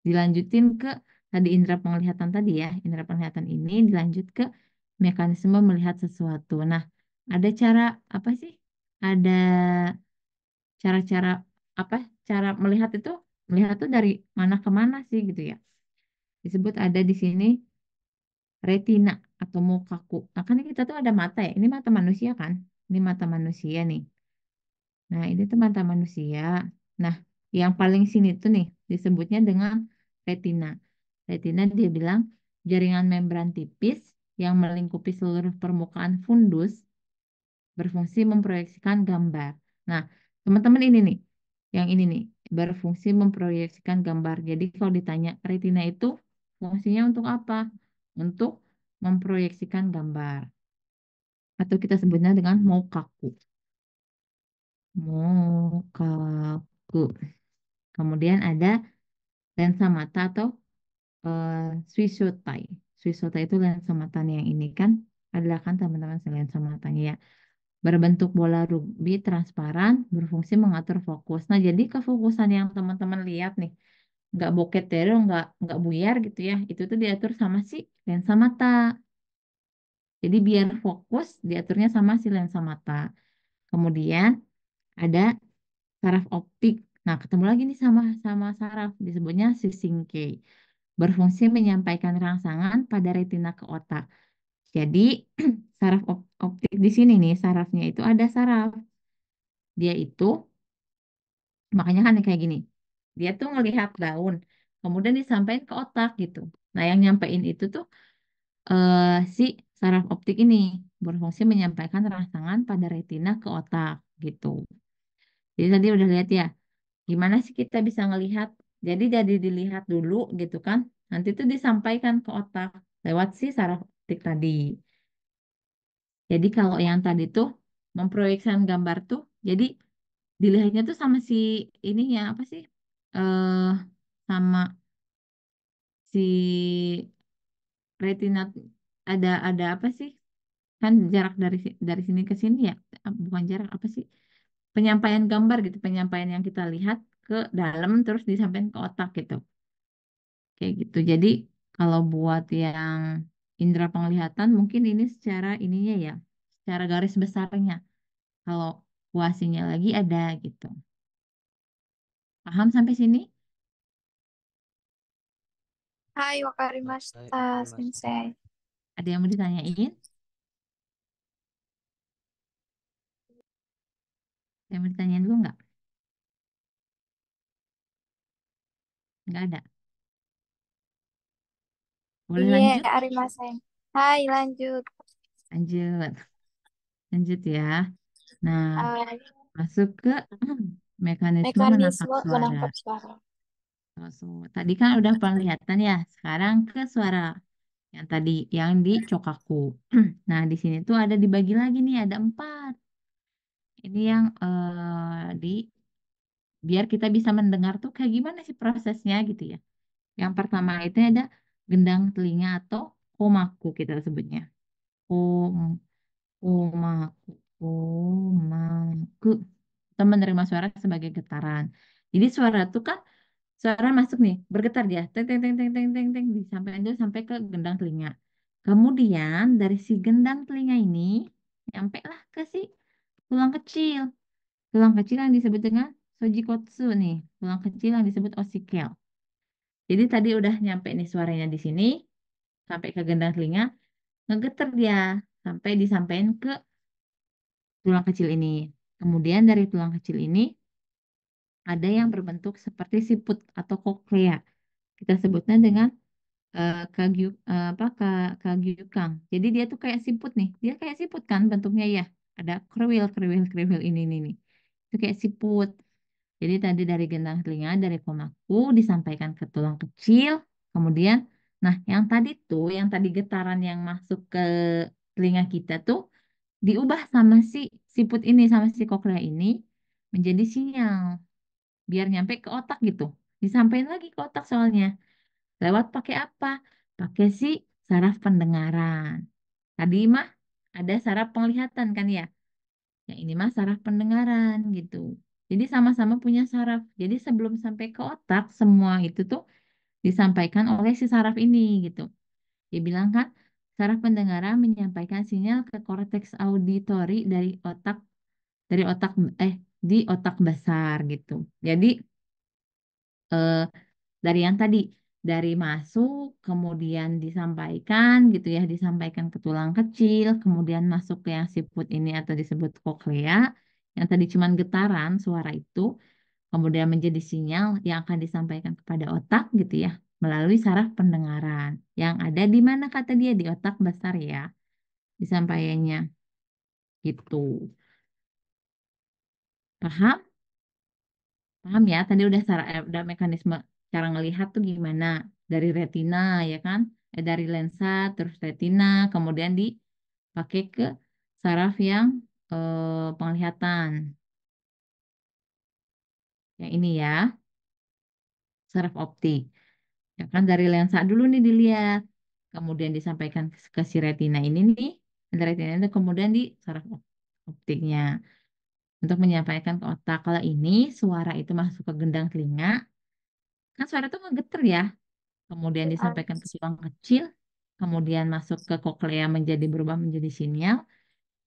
A: dilanjutin ke tadi indera penglihatan tadi ya. Indera penglihatan ini dilanjut ke mekanisme melihat sesuatu. Nah, ada cara apa sih? Ada cara-cara apa? Cara melihat tuh dari mana ke mana sih gitu ya. Disebut ada di sini retina atau mukaku. Nah, kan kita tuh ada mata ya. Ini mata manusia kan? Ini mata manusia nih. Nah, ini tuh mata manusia. Nah, yang paling sini tuh nih disebutnya dengan retina. Retina dia bilang jaringan membran tipis yang melingkupi seluruh permukaan fundus berfungsi memproyeksikan gambar. Nah, teman-teman ini nih, yang ini nih, berfungsi memproyeksikan gambar. Jadi kalau ditanya retina itu fungsinya untuk apa? Untuk memproyeksikan gambar. Atau kita sebutnya dengan mokaku. Mokaku. Kemudian ada lensa mata atau eh Swissotai. Swissotai itu lensa matanya yang ini kan adalah kan teman-teman lensa matanya ya. Berbentuk bola rugby transparan, berfungsi mengatur fokus. Nah, jadi kefokusan yang teman-teman lihat nih, nggak bokeh terus, nggak buyar gitu ya, itu tuh diatur sama si lensa mata. Jadi biar fokus diaturnya sama si lensa mata. Kemudian ada saraf optik. Nah, ketemu lagi nih sama sama saraf, disebutnya Sissingke. Berfungsi menyampaikan rangsangan pada retina ke otak. Jadi saraf optik di sini nih, sarafnya itu ada saraf. Dia itu makanya kan kayak gini. Dia tuh ngelihat daun, kemudian disampaikan ke otak gitu. Nah, yang nyampein itu tuh eh, si saraf optik ini berfungsi menyampaikan rangsangan pada retina ke otak gitu. Jadi tadi udah lihat ya, gimana sih kita bisa ngelihat? Jadi dilihat dulu gitu kan. Nanti tuh disampaikan ke otak lewat si saraf optik tadi. Jadi kalau yang tadi tuh memproyeksikan gambar tuh, jadi dilihatnya tuh sama si ininya apa sih? eh Sama si retina ada apa sih? Kan jarak dari sini ke sini ya, bukan jarak apa sih? Penyampaian gambar gitu, penyampaian yang kita lihat ke dalam terus disampaikan ke otak gitu. Kayak gitu. Jadi kalau buat yang indera penglihatan mungkin ini secara ininya ya, secara garis besarnya. Kalau kuasinya lagi ada gitu. Paham sampai sini?
D: Hai,
C: Baik,
D: wakarimashita,
C: Mas.
D: sensei.
A: Ada yang mau ditanyain? Ada yang mau ditanyain dulu nggak? Nggak ada. Boleh
D: Iya,
A: lanjut?
D: arimasen. Hai, lanjut.
A: Lanjut. Lanjut ya. Nah,
D: Hai,
A: masuk ke mekanisme menangkap
D: mekanisme
A: suara.
D: menangkap suara.
A: Tadi kan udah penglihatan ya. Sekarang ke suara yang tadi yang di cokaku. Nah, di sini tuh ada dibagi lagi nih, ada 4. Ini yang di biar kita bisa mendengar tuh kayak gimana sih prosesnya gitu ya. Yang pertama itu ada gendang telinga atau komaku kita sebutnya. Kom, komaku, komaku. Kita menerima suara sebagai getaran. Jadi suara tuh kan suara masuk nih, bergetar dia, teng teng teng teng teng teng teng, disampaikan dulu sampai ke gendang telinga. Kemudian dari si gendang telinga ini nyampe lah ke si tulang kecil. Tulang kecil yang disebut dengan sojikotsu nih, tulang kecil yang disebut osikel. Jadi tadi udah nyampe nih suaranya di sini, sampai ke gendang telinga, ngegeter dia sampai disampaikan ke tulang kecil ini. Kemudian dari tulang kecil ini ada yang berbentuk seperti siput atau koklea. Kita sebutnya dengan kagyukang. Jadi dia tuh kayak siput nih. Dia kayak siput kan bentuknya ya. Ada kriwil ini nih. Itu kayak siput. Jadi tadi dari gendang telinga, dari komaku disampaikan ke tulang kecil. Kemudian, nah yang tadi tuh, yang tadi getaran yang masuk ke telinga kita tuh diubah sama si siput ini, sama si koklea ini menjadi sinyal. Biar nyampe ke otak gitu. Disampaikan lagi ke otak soalnya. Lewat pakai apa? Pakai si saraf pendengaran. Tadi mah ada saraf penglihatan kan ya? Yang ini mah saraf pendengaran gitu. Jadi sama-sama punya saraf. Jadi sebelum sampai ke otak, semua itu tuh disampaikan oleh si saraf ini gitu. Dia bilang kan, saraf pendengaran menyampaikan sinyal ke korteks auditori dari otak eh di otak besar gitu. Jadi eh, dari yang tadi dari masuk kemudian disampaikan gitu ya disampaikan ke tulang kecil kemudian masuk ke yang siput ini atau disebut koklea yang tadi cuman getaran suara itu kemudian menjadi sinyal yang akan disampaikan kepada otak gitu ya melalui saraf pendengaran yang ada di mana kata dia di otak besar ya disampaikannya Gitu. Paham? Paham ya? Tadi udah mekanisme cara ngelihat tuh gimana? Dari retina ya kan? Dari lensa terus retina, kemudian dipakai ke saraf yang penglihatan. Yang ini ya, saraf optik. Ya kan dari lensa dulu nih dilihat. Kemudian disampaikan ke si retina ini nih. Dan retina itu kemudian di saraf optiknya untuk menyampaikan ke otak. Kalau ini suara itu masuk ke gendang telinga, kan suara itu ngegeter ya. Kemudian
D: Ah,
A: disampaikan ke tulang kecil, kemudian masuk ke koklea berubah menjadi sinyal,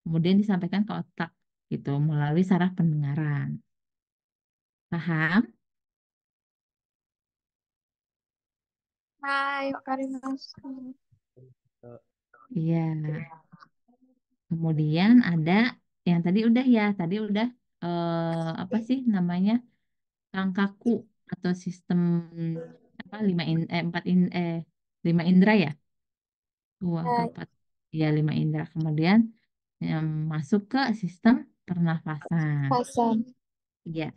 A: kemudian disampaikan ke otak gitu melalui saraf pendengaran. Paham?
D: Hai, Kak Rimas.
A: Iya. Kemudian ada yang tadi udah ya, tadi udah apa sih namanya? Rangkaku atau sistem apa empat lima indra ya? Dua atau
D: Hai,
A: empat, ya lima indra. Kemudian masuk ke sistem pernafasan.
D: Hasan.
A: Ya,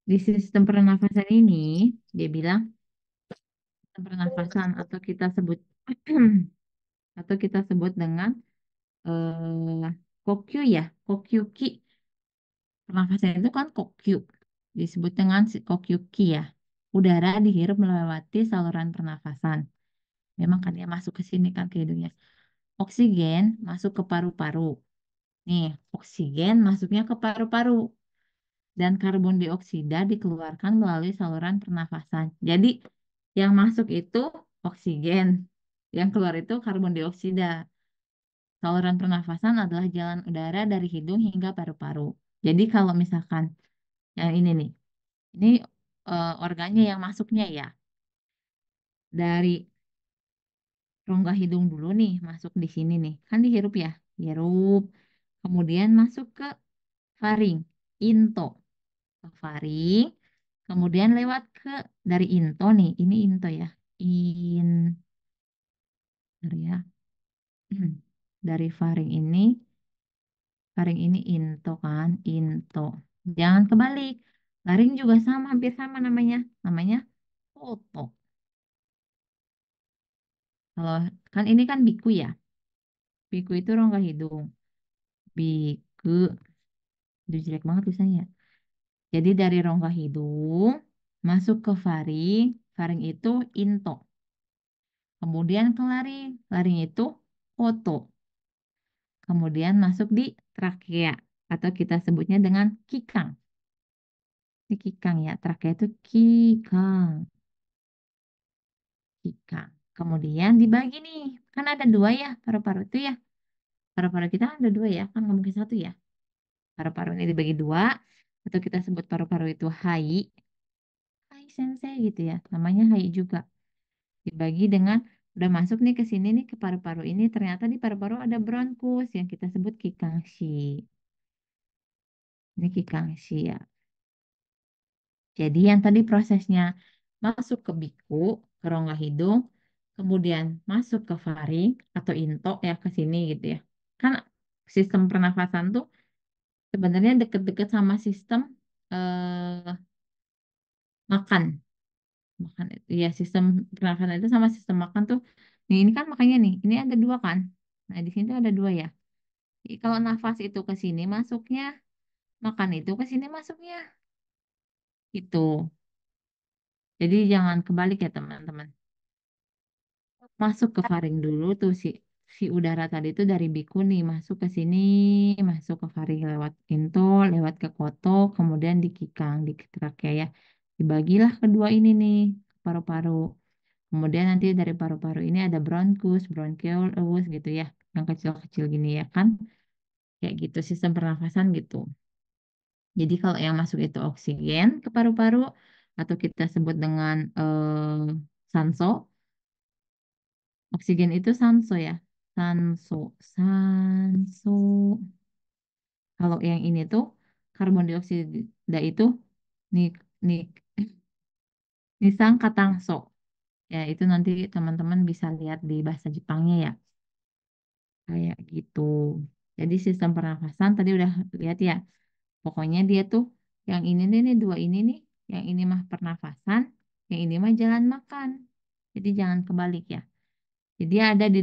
A: di sistem pernafasan ini dia bilang sistem pernafasan atau kita sebut dengan kokyu ya, kokyuki. Pernafasan itu kan kokyu, disebut dengan kokyuki ya. Udara dihirup melewati saluran pernafasan. Memang kan dia masuk ke sini kan ke hidungnya. Oksigen masuk ke paru-paru. Nih, oksigen masuknya ke paru-paru dan karbon dioksida dikeluarkan melalui saluran pernafasan. Jadi, yang masuk itu oksigen, yang keluar itu karbon dioksida. Saluran pernafasan adalah jalan udara dari hidung hingga paru-paru. Jadi, kalau misalkan yang ini nih, ini organnya yang masuknya ya, dari rongga hidung dulu nih, masuk di sini nih, kan dihirup ya, hirup, kemudian masuk ke faring, into. Faring, kemudian lewat ke dari into nih, ini into ya, in, bentar ya, dari faring ini into kan, into. Jangan kebalik, laring juga sama, hampir sama namanya, namanya foto. Kalau kan ini kan biku ya, biku itu rongga hidung, biku, itu jelek banget tulisannya. Jadi dari rongga hidung masuk ke faring, faring itu into. Kemudian ke laring, laring itu oto. Kemudian masuk di trakea atau kita sebutnya dengan kikang. Ini kikang ya, trakea itu kikang, kikang. Kemudian dibagi nih, kan ada dua ya paru-paru itu ya. Paru-paru kita kan ada dua ya, kan nggak mungkin satu ya. Paru-paru ini dibagi dua, atau kita sebut paru-paru itu hai, hai sensei gitu ya. Namanya hai juga. Dibagi dengan udah masuk nih ke sini nih ke paru-paru ini ternyata di paru-paru ada bronkus yang kita sebut kikangshi. Ini kikangshi ya. Jadi yang tadi prosesnya masuk ke biku, ke rongga hidung, kemudian masuk ke faring atau into ya ke sini gitu ya. Kan sistem pernafasan tuh sebenarnya deket-deket sama sistem eh, makan. Makan itu ya sistem pernafasan itu sama sistem makan tuh. Nih ini kan makanya nih, ini ada dua kan. Nah di sini tuh ada dua ya. Jadi, kalau nafas itu ke sini masuknya, makan itu ke sini masuknya. Itu. Jadi jangan kebalik ya teman-teman. Masuk ke faring dulu tuh si udara tadi tuh dari biku nih masuk ke sini, masuk ke faring lewat into, lewat ke koto, kemudian di kikang, di trakea ya. Dibagilah kedua ini nih ke paru-paru. Kemudian nanti dari paru-paru ini ada bronkus, bronchiolus gitu ya, yang kecil-kecil gini ya kan. Kayak gitu sistem pernafasan gitu. Jadi kalau yang masuk itu oksigen ke paru-paru atau kita sebut dengan sanso. Oksigen itu sanso ya. Sanso, sanso. Kalau yang ini tuh karbon dioksida itu nik nik nisang katangso. Ya itu nanti teman-teman bisa lihat di bahasa Jepangnya ya. Kayak gitu. Jadi sistem pernafasan tadi udah lihat ya. Pokoknya dia tuh yang ini nih dua ini nih, yang ini mah pernafasan, yang ini mah jalan makan. Jadi jangan kebalik ya. Jadi ada di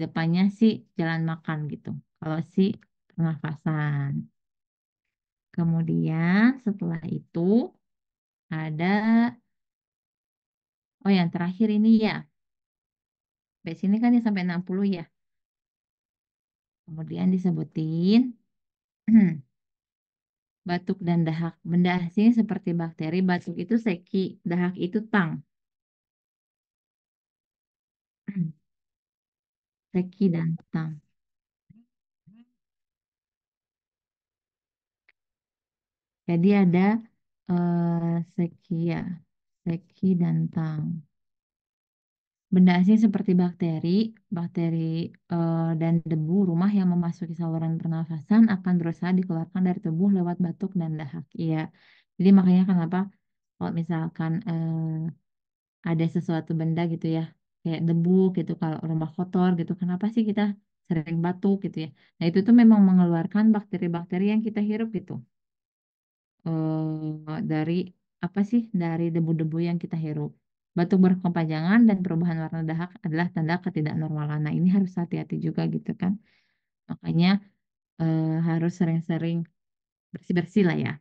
A: depannya si jalan makan gitu. Kalau si pernafasan. Kemudian setelah itu ada, oh yang terakhir ini ya. Sampai sini kan ya sampai 60 ya. Kemudian disebutin batuk dan dahak. Benda asing seperti bakteri, batuk itu seki, dahak itu tang. Seki dan tang. Jadi ada seki ya, seki dan tang. Benda asing seperti bakteri, bakteri dan debu rumah yang memasuki saluran pernafasan akan berusaha dikeluarkan dari tubuh lewat batuk dan dahak. Iya. Jadi makanya kenapa kalau misalkan ada sesuatu benda gitu ya, kayak debu gitu, kalau rumah kotor gitu, kenapa sih kita sering batuk gitu ya? Nah itu tuh memang mengeluarkan bakteri-bakteri yang kita hirup gitu. Dari apa sih dari debu-debu yang kita hirup. Batuk berkepanjangan dan perubahan warna dahak adalah tanda ketidaknormalan. Nah, ini harus hati-hati juga gitu kan. Makanya harus sering-sering bersih-bersih lah ya,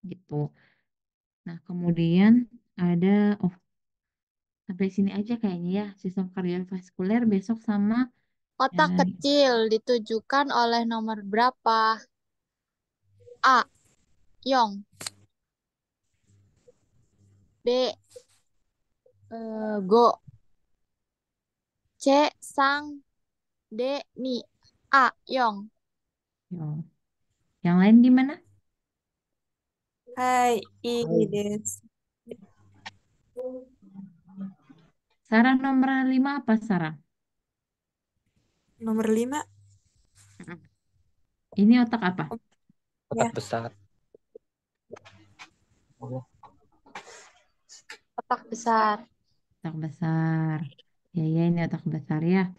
A: gitu. Nah, kemudian ada, oh sampai sini aja kayaknya ya, sistem kardiovaskuler besok sama
D: Kotak
A: eh,
D: kecil ditujukan oleh nomor berapa? A. Yong. B. Go. C. Sang. D. Ni. A. Yong.
A: yang lain gimana?
B: Hai, ini des.
A: Sarah nomor 5 apa Sarah?
B: Nomor 5.
A: Mm-mm. Ini otak apa?
C: Kotak
B: Ya,
C: besar.
D: Kotak besar.
A: Otak besar. Ya, ya ini otak besar ya.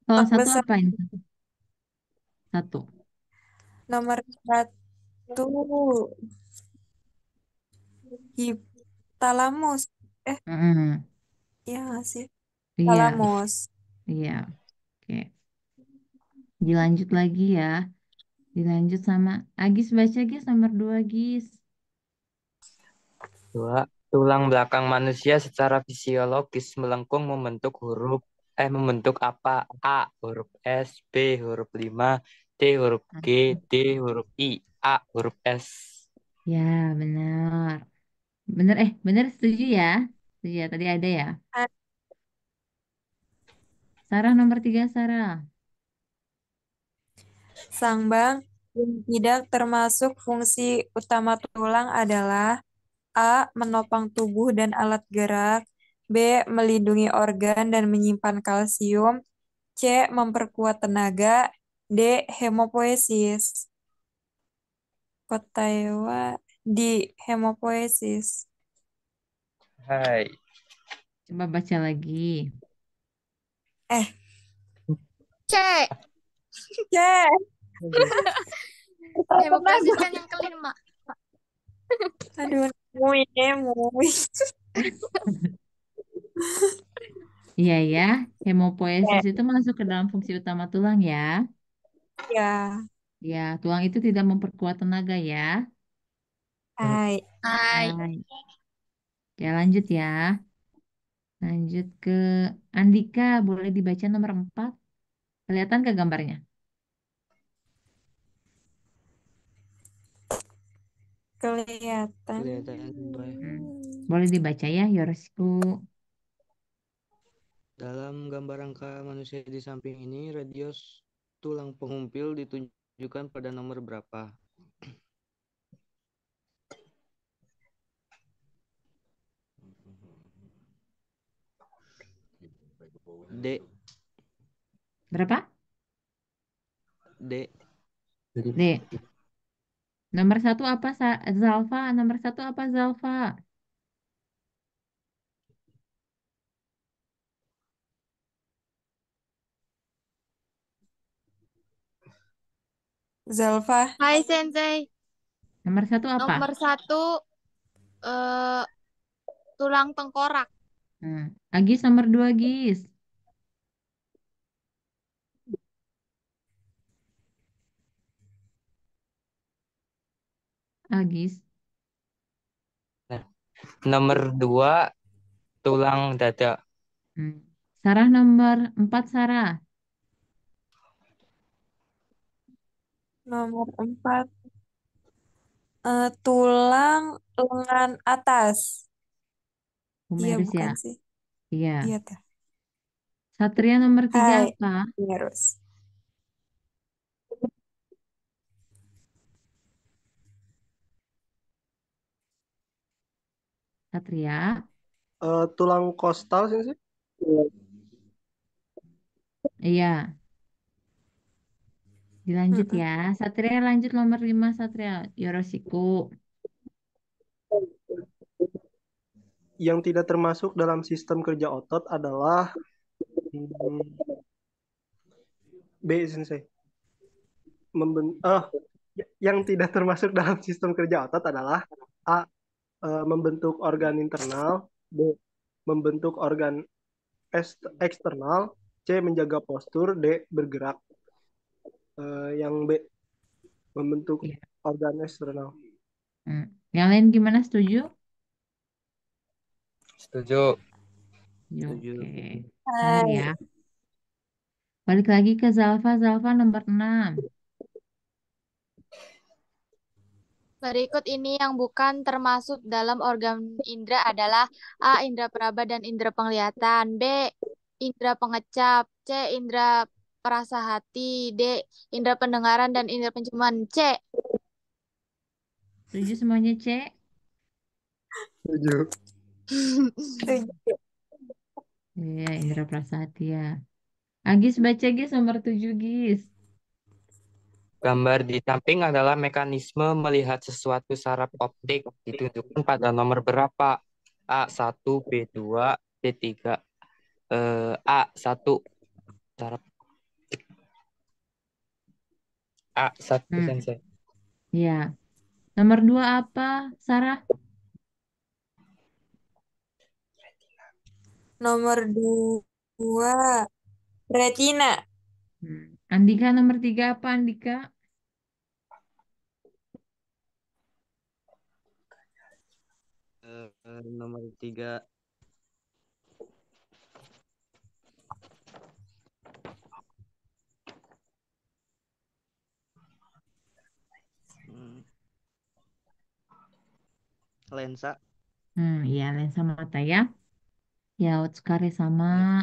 A: Kalau
B: tak
A: satu
B: besar.
A: apa ini? Satu.
B: Nomor 1. Hipotalamus. Eh,
A: Mm-mm.
B: iya nggak sih?
A: Iya,
B: Talamus.
A: iya. Oke. Dilanjut lagi ya. Dilanjut sama Agis baca Gis nomor 2 Gis.
C: Dua, tulang belakang manusia secara fisiologis melengkung membentuk apa? A. Huruf S, B. Huruf 5, C. Huruf G, D. Huruf I, A. Huruf S.
A: Ya, benar. Benar setuju ya. Setuju ya, tadi ada ya.
B: Ah,
A: Sarah nomor 3 Sarah.
B: Sambang yang tidak termasuk fungsi utama tulang adalah A. Menopang tubuh dan alat gerak. B. Melindungi organ dan menyimpan kalsium. C. Memperkuat tenaga. D. Hemopoiesis. Kotaewa di hemopoiesis.
C: Hai.
A: Coba baca lagi.
B: Eh,
D: C.
B: C.
D: Hemopoiesis kan yang kelima.
B: Aduh, mui.
A: Iya ya, hemopoiesis itu masuk ke dalam fungsi utama tulang ya.
B: Ya,
A: Ya, tulang itu tidak memperkuat tenaga ya.
B: hai.
D: Hai.
A: Baik. Ya, lanjut ya. Lanjut ke Andika, boleh dibaca nomor 4. Kelihatan ke gambarnya?
B: Kelihatan.
E: Kelihatan, Mbak.
A: Hmm. Boleh dibaca ya, Yoroshiku.
E: Dalam gambar rangka manusia di samping ini, radius tulang pengumpil ditunjukkan pada nomor berapa? D.
A: Berapa?
E: D.
A: D. Nomor 1 apa, Zalfa? Nomor 1 apa, Zalfa?
B: Zalfa.
D: Hai Sensei.
A: Nomor 1 apa?
D: Nomor 1 eh, tulang tengkorak.
A: Agis nomor 2, Gis. Agis.
C: Nomor 2 tulang dada.
A: Sarah nomor 4, Sarah.
B: Nomor 4. Tulang lengan atas. Iya,
A: Humerus ya.
B: bukan sih?
A: Iya.
B: Iya, teh.
A: Satria nomor 3
B: Hai,
A: apa?
B: Virus.
A: Satria.
F: Tulang kostal sih.
A: Iya. Dilanjut
B: Mm-mm.
A: ya. Satria lanjut nomor 5, Satria. Yoroshiku.
F: Yang tidak termasuk dalam sistem kerja otot adalah hmm, B, Sensei. Yang tidak termasuk dalam sistem kerja otot adalah A. Membentuk organ internal, B. Membentuk organ eksternal, C. Menjaga postur, D. Bergerak. Yang B. Membentuk
A: Iya.
F: organ eksternal.
A: Yang lain gimana? Setuju?
C: Setuju.
A: Ya,
E: Setuju.
A: oke. Benar
B: Hai.
A: ya. Balik lagi ke Zalfa. Zalfa nomor 6.
D: Berikut ini yang bukan termasuk dalam organ indera adalah A. Indera peraba dan indera penglihatan. B. Indera pengecap. C. Indera perasa hati. D. Indera pendengaran dan indera penciuman. C.
A: Setuju semuanya, C?
F: Setuju.
B: Setuju.
A: Iya, indera prasasti ya. Agis baca, Gis, nomor 7, Gis.
C: Gambar di samping adalah mekanisme melihat sesuatu saraf optik ditunjukkan pada nomor berapa? A1, B2, C3. A1 saraf A1
A: Hmm,
C: Sensei.
A: ya. Nomor 2 apa, Sarah?
B: Nomor 2. Retina.
A: Andika nomor 3 apa, Andika?
E: Nomor 3 lensa.
A: Iya, lensa mata ya. Ya, Otskare sama.